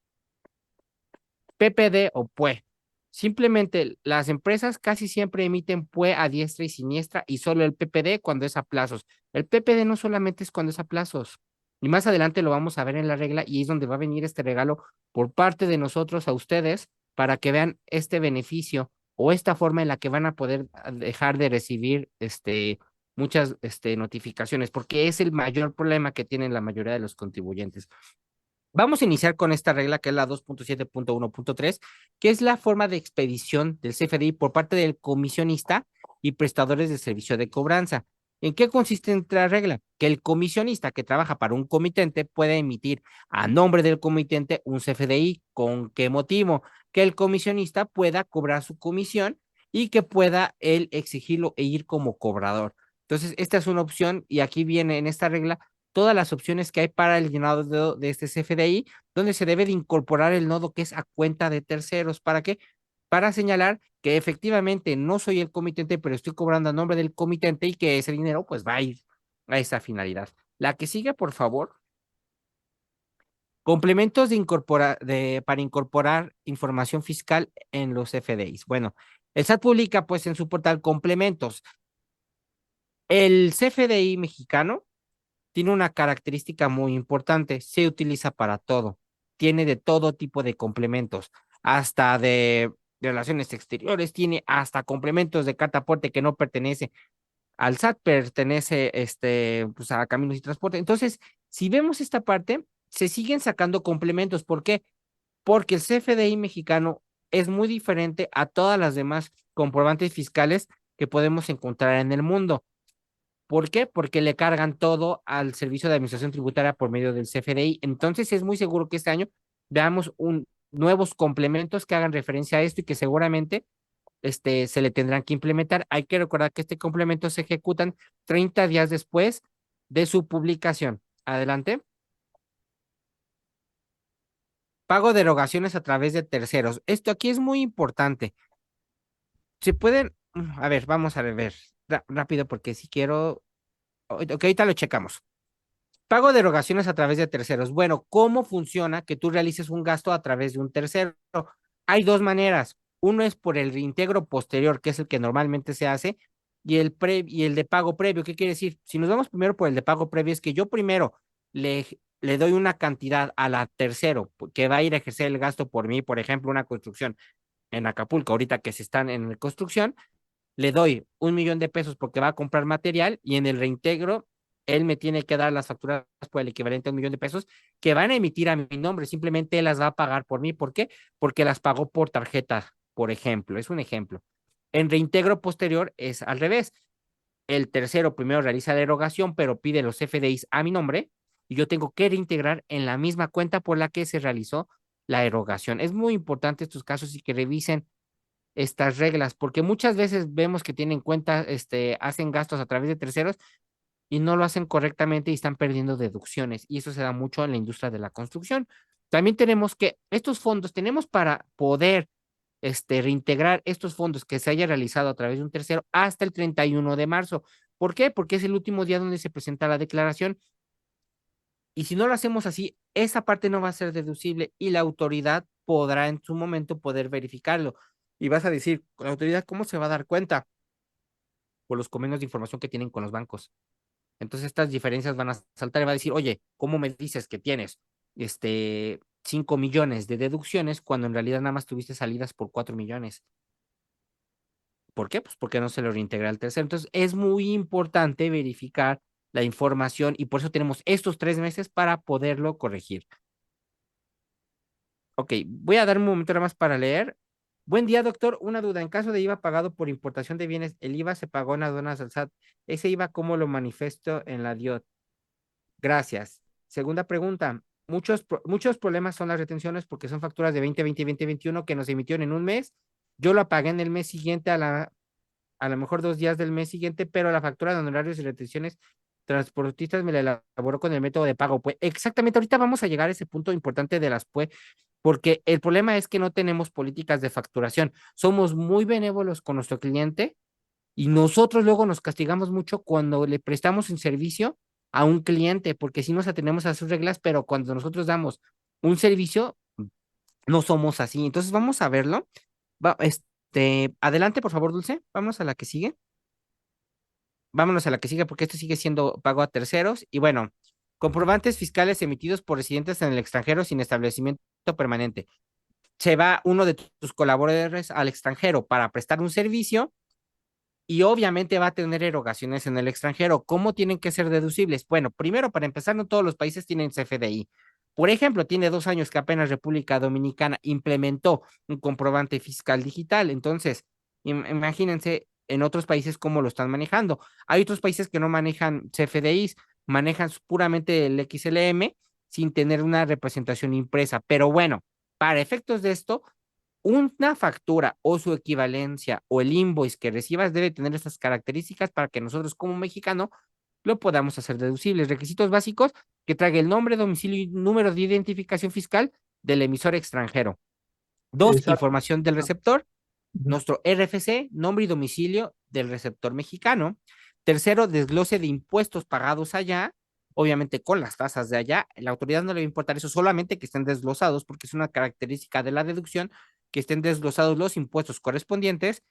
PPD o PUE. Simplemente las empresas casi siempre emiten PUE a diestra y siniestra, y solo el PPD cuando es a plazos. El PPD no solamente es cuando es a plazos. Y más adelante lo vamos a ver en la regla, y es donde va a venir este regalo por parte de nosotros a ustedes para que vean este beneficio o esta forma en la que van a poder dejar de recibir muchas notificaciones, porque es el mayor problema que tienen la mayoría de los contribuyentes. Vamos a iniciar con esta regla, que es la 2.7.1.3, que es la forma de expedición del CFDI por parte del comisionista y prestadores de servicio de cobranza. ¿En qué consiste esta regla? Que el comisionista que trabaja para un comitente puede emitir a nombre del comitente un CFDI. ¿Con qué motivo? Que el comisionista pueda cobrar su comisión y que pueda él exigirlo e ir como cobrador. Entonces, esta es una opción, y aquí viene en esta regla todas las opciones que hay para el llenado de este CFDI, donde se debe de incorporar el nodo que es a cuenta de terceros. ¿Para qué? Para señalar que efectivamente no soy el comitente, pero estoy cobrando a nombre del comitente, y que ese dinero pues va a ir a esa finalidad. La que sigue, por favor. Complementos para incorporar información fiscal en los CFDIs. Bueno, el SAT publica pues en su portal complementos. El CFDI mexicano tiene una característica muy importante: se utiliza para todo, tiene de todo tipo de complementos, hasta de relaciones exteriores, tiene hasta complementos de carta aporte que no pertenece al SAT, pertenece pues a Caminos y Transporte. Entonces, si vemos esta parte, se siguen sacando complementos. ¿Por qué? Porque el CFDI mexicano es muy diferente a todas las demás comprobantes fiscales que podemos encontrar en el mundo. ¿Por qué? Porque le cargan todo al Servicio de Administración Tributaria por medio del CFDI. Entonces es muy seguro que este año veamos nuevos complementos que hagan referencia a esto, y que seguramente se le tendrán que implementar. Hay que recordar que este complemento se ejecutan 30 días después de su publicación. Adelante. pago de erogaciones a través de terceros. Esto aquí es muy importante. Se pueden, a ver, vamos a ver rápido porque si quiero, ok, ahorita lo checamos. Pago de erogaciones a través de terceros. Bueno, ¿cómo funciona que tú realices un gasto a través de un tercero? Hay dos maneras. Uno es por el reintegro posterior, que es el que normalmente se hace, y el de pago previo. ¿Qué quiere decir? Si nos vamos primero por el de pago previo, es que yo primero le doy una cantidad a la tercero que va a ir a ejercer el gasto por mí, por ejemplo, una construcción en Acapulco, ahorita que se están en construcción, le doy 1 millón de pesos porque va a comprar material y en el reintegro él me tiene que dar las facturas por el equivalente a 1 millón de pesos que van a emitir a mi nombre. Simplemente él las va a pagar por mí. ¿Por qué? Porque las pagó por tarjeta, por ejemplo. Es un ejemplo. En reintegro posterior es al revés. El tercero primero realiza la erogación, pero pide los FDIs a mi nombre y yo tengo que reintegrar en la misma cuenta por la que se realizó la erogación. Es muy importante estos casos y que revisen estas reglas, porque muchas veces vemos que tienen cuenta, hacen gastos a través de terceros y no lo hacen correctamente y están perdiendo deducciones. Y eso se da mucho en la industria de la construcción. También tenemos que estos fondos, tenemos para poder reintegrar estos fondos que se haya realizado a través de un tercero hasta el 31 de marzo. ¿Por qué? Porque es el último día donde se presenta la declaración. Y si no lo hacemos así, esa parte no va a ser deducible y la autoridad podrá en su momento poder verificarlo. Y vas a decir, la autoridad, ¿cómo se va a dar cuenta? Por los convenios de información que tienen con los bancos. Entonces estas diferencias van a saltar y va a decir, oye, ¿cómo me dices que tienes 5 millones de deducciones cuando en realidad nada más tuviste salidas por 4 millones? ¿Por qué? Pues porque no se lo reintegra al tercero. Entonces es muy importante verificar la información y por eso tenemos estos 3 meses para poderlo corregir. Ok, voy a dar un momento nada más para leer. Buen día, doctor. Una duda. En caso de IVA pagado por importación de bienes, el IVA se pagó en aduanas al SAT. ¿Ese IVA cómo lo manifiesto en la DIOT? Gracias. Segunda pregunta. Muchos problemas son las retenciones porque son facturas de 2020 y 2021 que nos emitieron en un mes. Yo la pagué en el mes siguiente a lo mejor 2 días del mes siguiente, pero la factura de honorarios y retenciones transportistas me la elaboró con el método de pago. Pues exactamente, ahorita vamos a llegar a ese punto importante de las PUE, porque el problema es que no tenemos políticas de facturación. Somos muy benévolos con nuestro cliente y nosotros luego nos castigamos mucho cuando le prestamos un servicio a un cliente, porque si nos atenemos a sus reglas, pero cuando nosotros damos un servicio, no somos así. Entonces vamos a verlo. Adelante, por favor, Dulce. Vamos a la que sigue. Vámonos a la que sigue porque esto sigue siendo pago a terceros. Y bueno, comprobantes fiscales emitidos por residentes en el extranjero sin establecimiento permanente. Se va uno de tus colaboradores al extranjero para prestar un servicio y obviamente va a tener erogaciones en el extranjero. ¿Cómo tienen que ser deducibles? Bueno, primero, para empezar, no todos los países tienen CFDI. Por ejemplo, tiene 2 años que apenas República Dominicana implementó un comprobante fiscal digital. Entonces, imagínense en otros países cómo lo están manejando. Hay otros países que no manejan CFDIs, manejan puramente el XLM sin tener una representación impresa. Pero bueno, para efectos de esto, una factura o su equivalencia o el invoice que recibas debe tener estas características para que nosotros como mexicano lo podamos hacer deducibles. Requisitos básicos: que traiga el nombre, domicilio y número de identificación fiscal del emisor extranjero. Dos, Exacto. información del receptor, Ujú. nuestro RFC, nombre y domicilio del receptor mexicano. Tercero, desglose de impuestos pagados allá, obviamente con las tasas de allá. La autoridad no le va a importar eso, solamente que estén desglosados, porque es una característica de la deducción, que estén desglosados los impuestos correspondientes.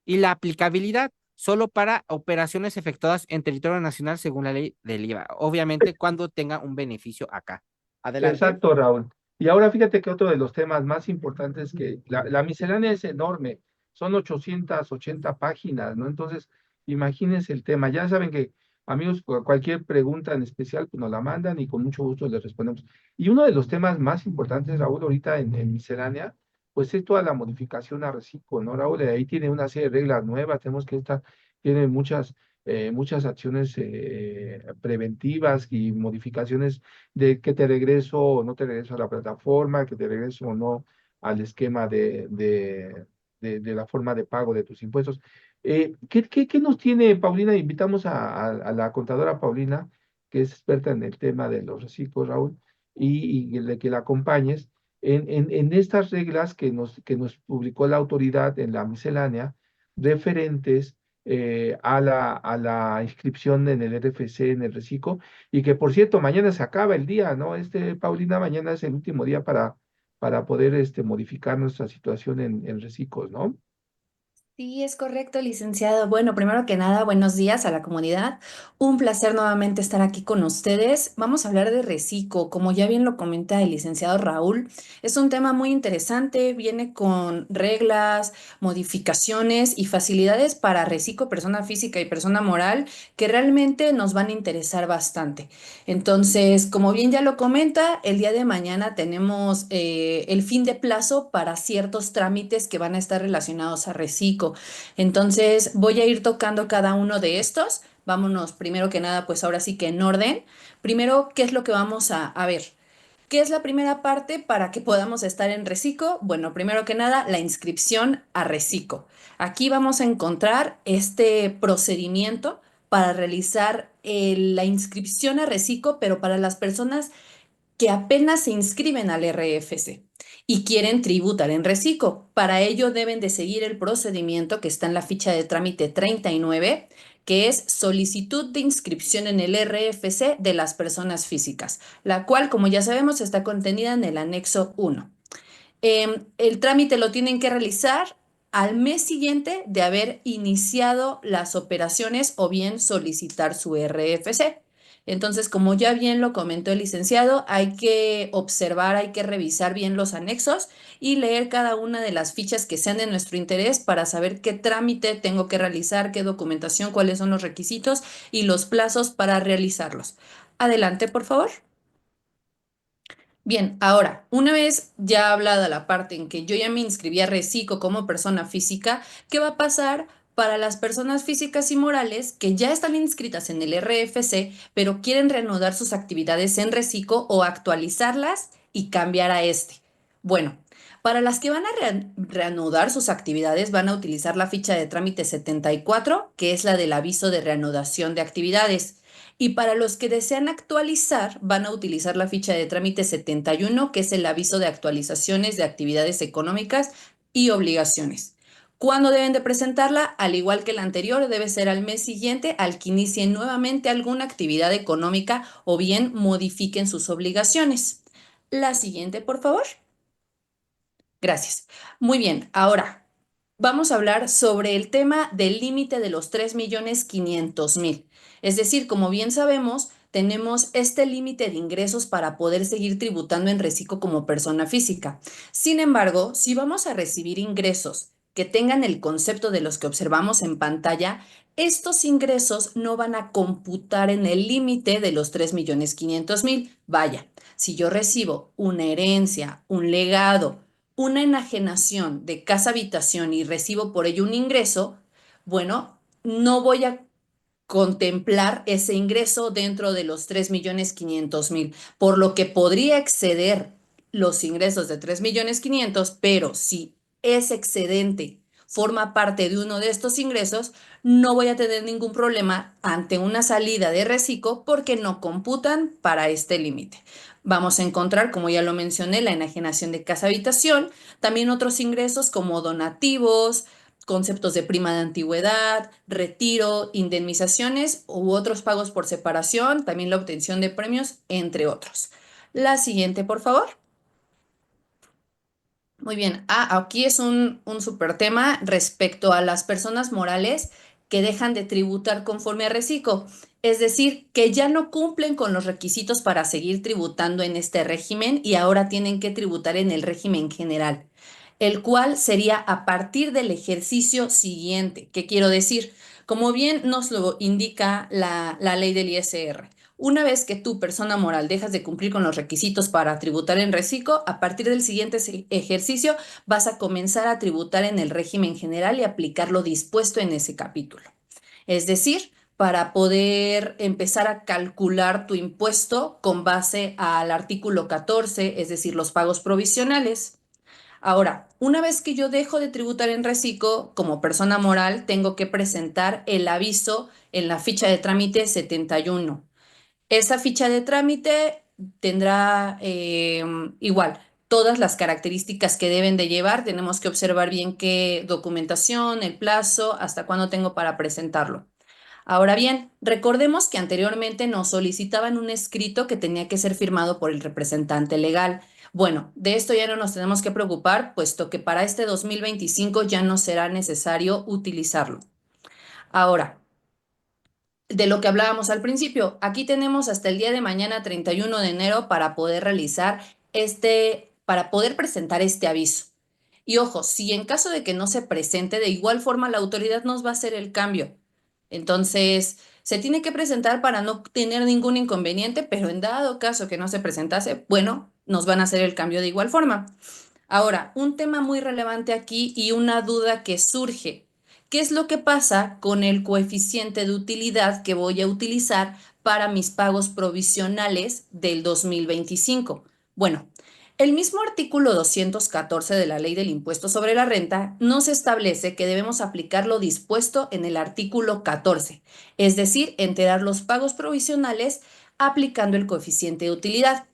Y la aplicabilidad, solo para operaciones efectuadas en territorio nacional según la ley del IVA, obviamente cuando tenga un beneficio acá. Adelante. Exacto, Raúl. Y ahora fíjate que otro de los temas más importantes que la miscelánea es enorme, son 880 páginas, ¿no? Entonces, imagínense el tema. Ya saben que, amigos, cualquier pregunta en especial, pues nos la mandan y con mucho gusto les respondemos. Y uno de los temas más importantes, Raúl, ahorita en miscelánea, pues es toda la modificación a reciclo, ¿no, Raúl? Ahí tiene una serie de reglas nuevas, tenemos que estar, tiene muchas acciones preventivas y modificaciones de que te regreso o no te regreso a la plataforma, que te regreso o no al esquema de la forma de pago de tus impuestos. ¿Qué nos tiene Paulina? Invitamos a la contadora Paulina, que es experta en el tema de los reciclos, Raúl, y que la acompañes. En estas reglas que nos publicó la autoridad en la miscelánea, referentes a la inscripción en el RFC, en el reciclo, y que por cierto, mañana se acaba el día, ¿no? Paulina, mañana es el último día para poder modificar nuestra situación en reciclos, ¿no? Sí, es correcto, licenciado. Bueno, primero que nada, buenos días a la comunidad. Un placer nuevamente estar aquí con ustedes. Vamos a hablar de reciclo. Como ya bien lo comenta el licenciado Raúl, es un tema muy interesante. Viene con reglas, modificaciones y facilidades para reciclo, persona física y persona moral, que realmente nos van a interesar bastante. Entonces, como bien ya lo comenta, el día de mañana tenemos el fin de plazo para ciertos trámites que van a estar relacionados a reciclo. Entonces, voy a ir tocando cada uno de estos. Vámonos primero que nada, pues ahora sí que en orden. Primero, ¿qué es lo que vamos a ver? ¿Qué es la primera parte para que podamos estar en reciclo? Bueno, primero que nada, la inscripción a reciclo. Aquí vamos a encontrar este procedimiento para realizar la inscripción a reciclo, pero para las personas que apenas se inscriben al RFC y quieren tributar en reciclo. Para ello deben de seguir el procedimiento que está en la ficha de trámite 39, que es solicitud de inscripción en el RFC de las personas físicas, la cual, como ya sabemos, está contenida en el anexo 1. El trámite lo tienen que realizar al mes siguiente de haber iniciado las operaciones o bien solicitar su RFC. Entonces, como ya bien lo comentó el licenciado, hay que observar, hay que revisar bien los anexos y leer cada una de las fichas que sean de nuestro interés para saber qué trámite tengo que realizar, qué documentación, cuáles son los requisitos y los plazos para realizarlos. Adelante, por favor. Bien, ahora, una vez ya hablada la parte en que yo ya me inscribí a Reciclo como persona física, ¿qué va a pasar para las personas físicas y morales que ya están inscritas en el RFC, pero quieren reanudar sus actividades en Reciclo o actualizarlas y cambiar a este? Bueno, para las que van a reanudar sus actividades, van a utilizar la ficha de trámite 74, que es la del aviso de reanudación de actividades. Y para los que desean actualizar, van a utilizar la ficha de trámite 71, que es el aviso de actualizaciones de actividades económicas y obligaciones. ¿Cuándo deben de presentarla? Al igual que la anterior, debe ser al mes siguiente al que inicien nuevamente alguna actividad económica o bien modifiquen sus obligaciones. La siguiente, por favor. Gracias. Muy bien, ahora vamos a hablar sobre el tema del límite de los 3.500.000. Es decir, como bien sabemos, tenemos este límite de ingresos para poder seguir tributando en reciclo como persona física. Sin embargo, si vamos a recibir ingresos que tengan el concepto de los que observamos en pantalla, estos ingresos no van a computar en el límite de los 3.500.000. Vaya, si yo recibo una herencia, un legado, una enajenación de casa habitación y recibo por ello un ingreso, bueno, no voy a contemplar ese ingreso dentro de los 3.500.000, por lo que podría exceder los ingresos de 3.500.000, pero si ese excedente forma parte de uno de estos ingresos, no voy a tener ningún problema ante una salida de reciclo porque no computan para este límite. Vamos a encontrar, como ya lo mencioné, la enajenación de casa habitación, también otros ingresos como donativos, conceptos de prima de antigüedad, retiro, indemnizaciones u otros pagos por separación, también la obtención de premios, entre otros. La siguiente, por favor. Muy bien. Aquí es un súper tema respecto a las personas morales que dejan de tributar conforme a reciclo. Es decir, que ya no cumplen con los requisitos para seguir tributando en este régimen y ahora tienen que tributar en el régimen general, el cual sería a partir del ejercicio siguiente. ¿Qué quiero decir? Como bien nos lo indica la ley del ISR. Una vez que tu persona moral dejas de cumplir con los requisitos para tributar en reciclo, a partir del siguiente ejercicio vas a comenzar a tributar en el régimen general y aplicar lo dispuesto en ese capítulo. Es decir, para poder empezar a calcular tu impuesto con base al artículo 14, es decir, los pagos provisionales. Ahora, una vez que yo dejo de tributar en reciclo, como persona moral, tengo que presentar el aviso en la ficha de trámite 71. Esa ficha de trámite tendrá igual todas las características que deben de llevar. Tenemos que observar bien qué documentación, el plazo, hasta cuándo tengo para presentarlo. Ahora bien, recordemos que anteriormente nos solicitaban un escrito que tenía que ser firmado por el representante legal. Bueno, de esto ya no nos tenemos que preocupar, puesto que para este 2025 ya no será necesario utilizarlo. Ahora, de lo que hablábamos al principio, aquí tenemos hasta el día de mañana, 31 de enero, para poder realizar para poder presentar este aviso. Y ojo, si en caso de que no se presente, de igual forma la autoridad nos va a hacer el cambio. Entonces, se tiene que presentar para no tener ningún inconveniente, pero en dado caso que no se presentase, bueno, nos van a hacer el cambio de igual forma. Ahora, un tema muy relevante aquí y una duda que surge. ¿Qué es lo que pasa con el coeficiente de utilidad que voy a utilizar para mis pagos provisionales del 2025? Bueno, el mismo artículo 214 de la Ley del Impuesto sobre la Renta nos establece que debemos aplicar lo dispuesto en el artículo 14, es decir, enterar los pagos provisionales aplicando el coeficiente de utilidad.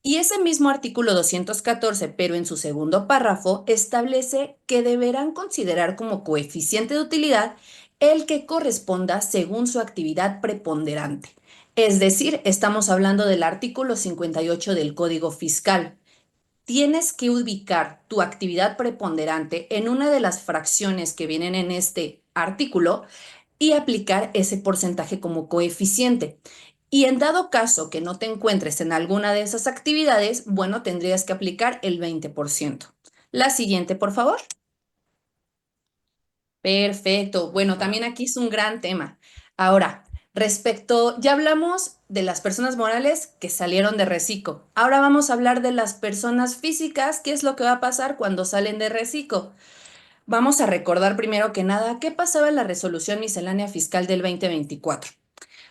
Y ese mismo artículo 214, pero en su segundo párrafo, establece que deberán considerar como coeficiente de utilidad el que corresponda según su actividad preponderante. Es decir, estamos hablando del artículo 58 del Código Fiscal. Tienes que ubicar tu actividad preponderante en una de las fracciones que vienen en este artículo y aplicar ese porcentaje como coeficiente. Y en dado caso que no te encuentres en alguna de esas actividades, bueno, tendrías que aplicar el 20%. La siguiente, por favor. Perfecto. Bueno, también aquí es un gran tema. Ahora, ya hablamos de las personas morales que salieron de reciclo. Ahora vamos a hablar de las personas físicas. ¿Qué es lo que va a pasar cuando salen de reciclo? Vamos a recordar primero que nada qué pasaba en la resolución miscelánea fiscal del 2024.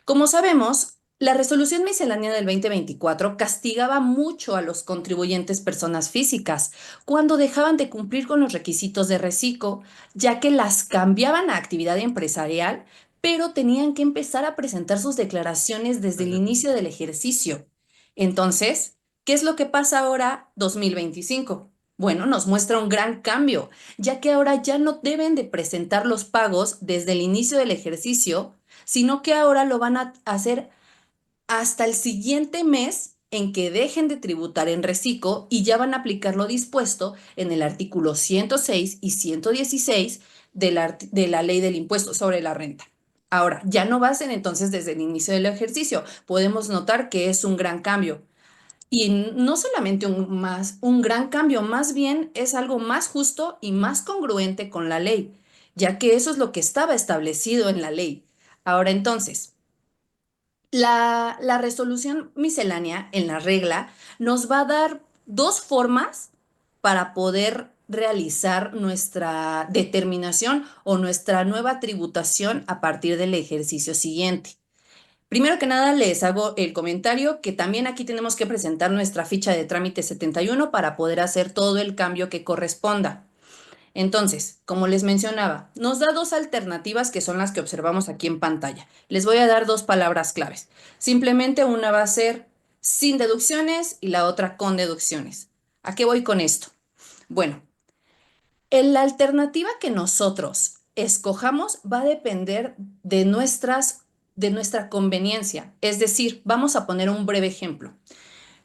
Como sabemos, la resolución miscelánea del 2024 castigaba mucho a los contribuyentes personas físicas cuando dejaban de cumplir con los requisitos de reciclo, ya que las cambiaban a actividad empresarial, pero tenían que empezar a presentar sus declaraciones desde el inicio del ejercicio. Entonces, ¿qué es lo que pasa ahora 2025? Bueno, nos muestra un gran cambio, ya que ahora ya no deben de presentar los pagos desde el inicio del ejercicio, sino que ahora lo van a hacer hasta el siguiente mes en que dejen de tributar en reciclo y ya van a aplicar lo dispuesto en el artículo 106 y 116 de la Ley del Impuesto sobre la Renta. Ahora, ya no va a ser entonces desde el inicio del ejercicio. Podemos notar que es un gran cambio. Y no solamente un gran cambio, más bien es algo más justo y más congruente con la ley, ya que eso es lo que estaba establecido en la ley. Ahora entonces, la resolución miscelánea en la regla nos va a dar dos formas para poder realizar nuestra determinación o nuestra nueva tributación a partir del ejercicio siguiente. Primero que nada, les hago el comentario que también aquí tenemos que presentar nuestra ficha de trámite 71 para poder hacer todo el cambio que corresponda. Entonces, como les mencionaba, nos da dos alternativas que son las que observamos aquí en pantalla. Les voy a dar dos palabras claves. Simplemente una va a ser sin deducciones y la otra con deducciones. ¿A qué voy con esto? Bueno, la alternativa que nosotros escojamos va a depender de nuestra conveniencia. Es decir, vamos a poner un breve ejemplo.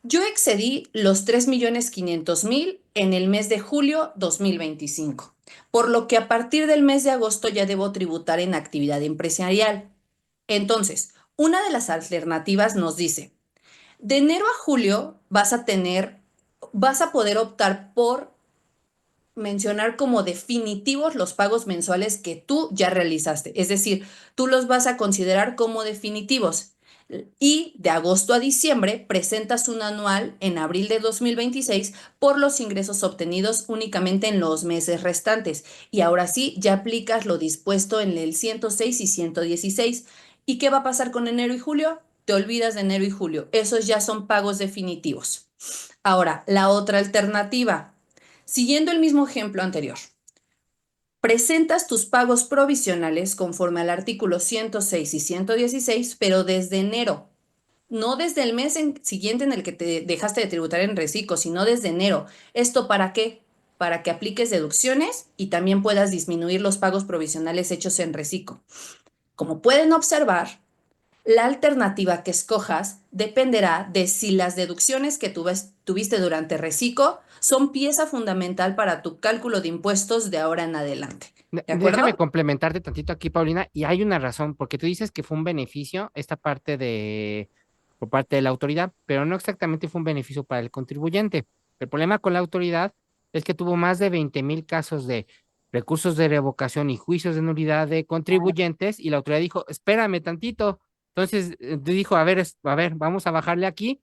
Yo excedí los 3.500.000 en el mes de julio 2025, por lo que a partir del mes de agosto ya debo tributar en actividad empresarial. Entonces, una de las alternativas nos dice, de enero a julio vas a poder optar por mencionar como definitivos los pagos mensuales que tú ya realizaste. Es decir, tú los vas a considerar como definitivos. Y de agosto a diciembre presentas un anual en abril de 2026 por los ingresos obtenidos únicamente en los meses restantes. Y ahora sí, ya aplicas lo dispuesto en el 106 y 116. ¿Y qué va a pasar con enero y julio? Te olvidas de enero y julio. Esos ya son pagos definitivos. Ahora, la otra alternativa. Siguiendo el mismo ejemplo anterior, presentas tus pagos provisionales conforme al artículo 106 y 116, pero desde enero. no desde el mes siguiente en el que te dejaste de tributar en reciclo, sino desde enero. ¿Esto para qué? Para que apliques deducciones y también puedas disminuir los pagos provisionales hechos en reciclo. Como pueden observar, la alternativa que escojas dependerá de si las deducciones que tuviste durante reciclo son pieza fundamental para tu cálculo de impuestos de ahora en adelante. ¿De Déjame acuerdo? complementarte tantito aquí, Paulina, y hay una razón, porque tú dices que fue un beneficio esta parte por parte de la autoridad, pero no exactamente fue un beneficio para el contribuyente. El problema con la autoridad es que tuvo más de 20,000 casos de recursos de revocación y juicios de nulidad de contribuyentes, y la autoridad dijo, espérame tantito. Entonces dijo, a ver, vamos a bajarle aquí,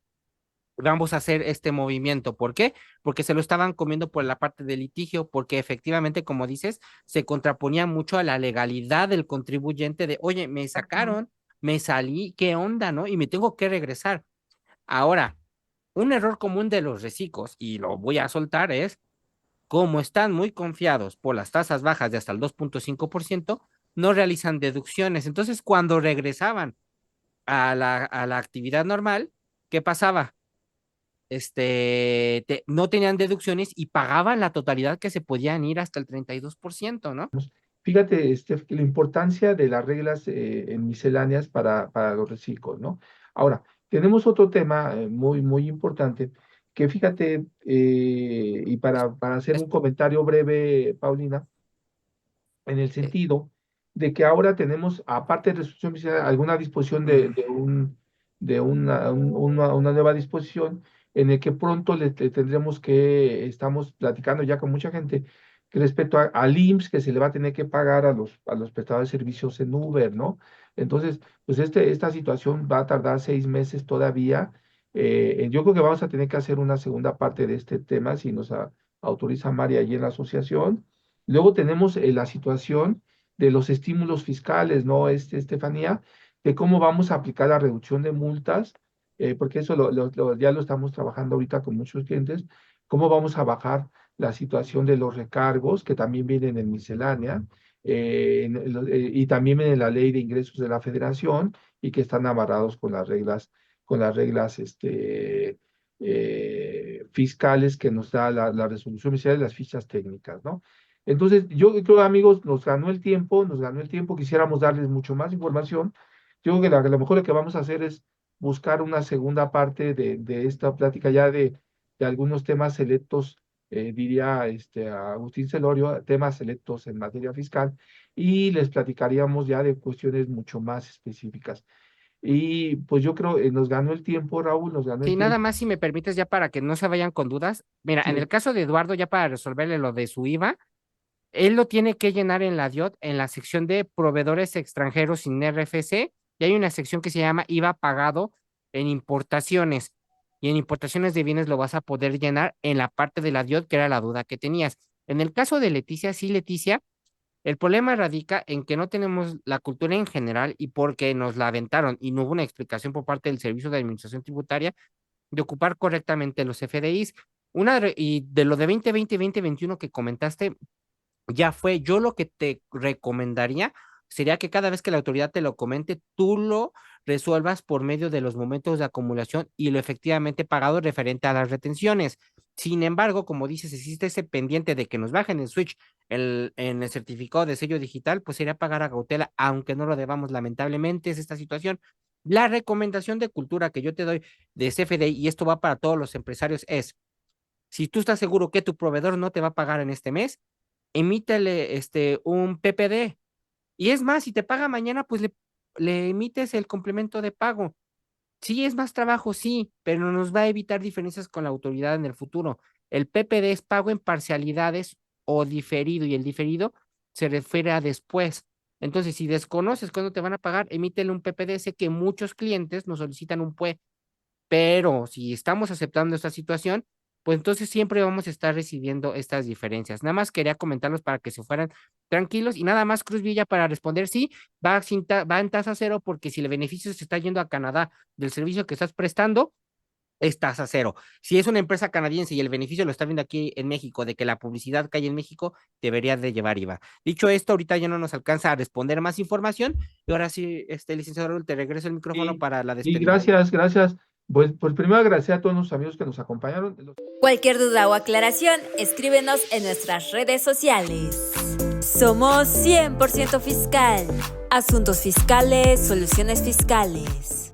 vamos a hacer este movimiento. ¿Por qué? Porque se lo estaban comiendo por la parte del litigio, porque efectivamente, como dices, se contraponía mucho a la legalidad del contribuyente de, oye, me sacaron, me salí, ¿qué onda, no? Y me tengo que regresar. Ahora, un error común de los reciclos, y lo voy a soltar, es como están muy confiados por las tasas bajas de hasta el 2,5%, no realizan deducciones. Entonces, cuando regresaban a la actividad normal, ¿qué pasaba? No tenían deducciones y pagaban la totalidad que se podían ir hasta el 32%, ¿no? Fíjate, la importancia de las reglas en misceláneas para los reciclos, ¿no? Ahora, tenemos otro tema muy importante, que fíjate, y para hacer Es- un comentario breve, Paulina, en el eh, sentido de que ahora tenemos, aparte de resolución judicial, alguna disposición una nueva disposición en el que pronto le tendremos que, estamos platicando ya con mucha gente, que respecto al IMSS, que se le va a tener que pagar a los prestadores de servicios en Uber, ¿no? Entonces, pues esta situación va a tardar 6 meses todavía. Yo creo que vamos a tener que hacer una segunda parte de este tema, si nos autoriza María allí en la asociación. Luego tenemos la situación de los estímulos fiscales, ¿no, Estefanía? De cómo vamos a aplicar la reducción de multas, porque eso ya lo estamos trabajando ahorita con muchos clientes, cómo vamos a bajar la situación de los recargos, que también vienen en miscelánea, y también viene la ley de ingresos de la federación, y que están amarrados con las reglas fiscales que nos da la resolución miscelánea y las fichas técnicas, ¿no? Entonces, yo creo, amigos, nos ganó el tiempo, quisiéramos darles mucho más información. Yo creo que lo mejor que vamos a hacer es buscar una segunda parte de esta plática ya de algunos temas selectos, diría a Agustín Celorio, temas selectos en materia fiscal, y les platicaríamos ya de cuestiones mucho más específicas. Y pues yo creo, nos ganó el tiempo, Raúl, nos ganó el Sí, nada tiempo. más si me permites ya para que no se vayan con dudas. Mira, en Sí, el caso de Eduardo, ya para resolverle lo de su IVA, él lo tiene que llenar en la DIOT en la sección de proveedores extranjeros sin RFC, y hay una sección que se llama IVA pagado en importaciones. Y en importaciones de bienes lo vas a poder llenar en la parte de la DIOT, que era la duda que tenías. En el caso de Leticia, sí, Leticia, el problema radica en que no tenemos la cultura en general, y porque nos la aventaron y no hubo una explicación por parte del Servicio de Administración Tributaria de ocupar correctamente los FDIs. Y de lo de 2020 y 2021 que comentaste, ya fue. Yo lo que te recomendaría sería que cada vez que la autoridad te lo comente, tú lo resuelvas por medio de los momentos de acumulación y lo efectivamente pagado referente a las retenciones. Sin embargo, como dices, existe ese pendiente de que nos bajen el switch en el certificado de sello digital, pues sería pagar a cautela, aunque no lo debamos, lamentablemente es esta situación. La recomendación de cultura que yo te doy de CFDI, y esto va para todos los empresarios, es, si tú estás seguro que tu proveedor no te va a pagar en este mes, emítele un PPD. Y es más, si te paga mañana, pues le emites el complemento de pago. Sí, es más trabajo, sí, pero nos va a evitar diferencias con la autoridad en el futuro. El PPD es pago en parcialidades o diferido, y el diferido se refiere a después. Entonces, si desconoces cuándo te van a pagar, emítele un PPD. Sé que muchos clientes nos solicitan un PUE, pero si estamos aceptando esta situación, pues entonces siempre vamos a estar recibiendo estas diferencias. Nada más quería comentarlos para que se fueran tranquilos, y nada más, Cruz Villa, para responder, sí, va en tasa cero, porque si el beneficio se está yendo a Canadá del servicio que estás prestando, es tasa cero. Si es una empresa canadiense y el beneficio lo está viendo aquí en México, de que la publicidad cae en México, debería de llevar IVA. Dicho esto, ahorita ya no nos alcanza a responder más información. Y ahora sí, licenciado Raúl, te regreso el micrófono Sí, para la y despedida. gracias. Pues primero agradecer a todos los amigos que nos acompañaron. Cualquier duda o aclaración, escríbenos en nuestras redes sociales. Somos 100% Fiscal. Asuntos fiscales, soluciones fiscales.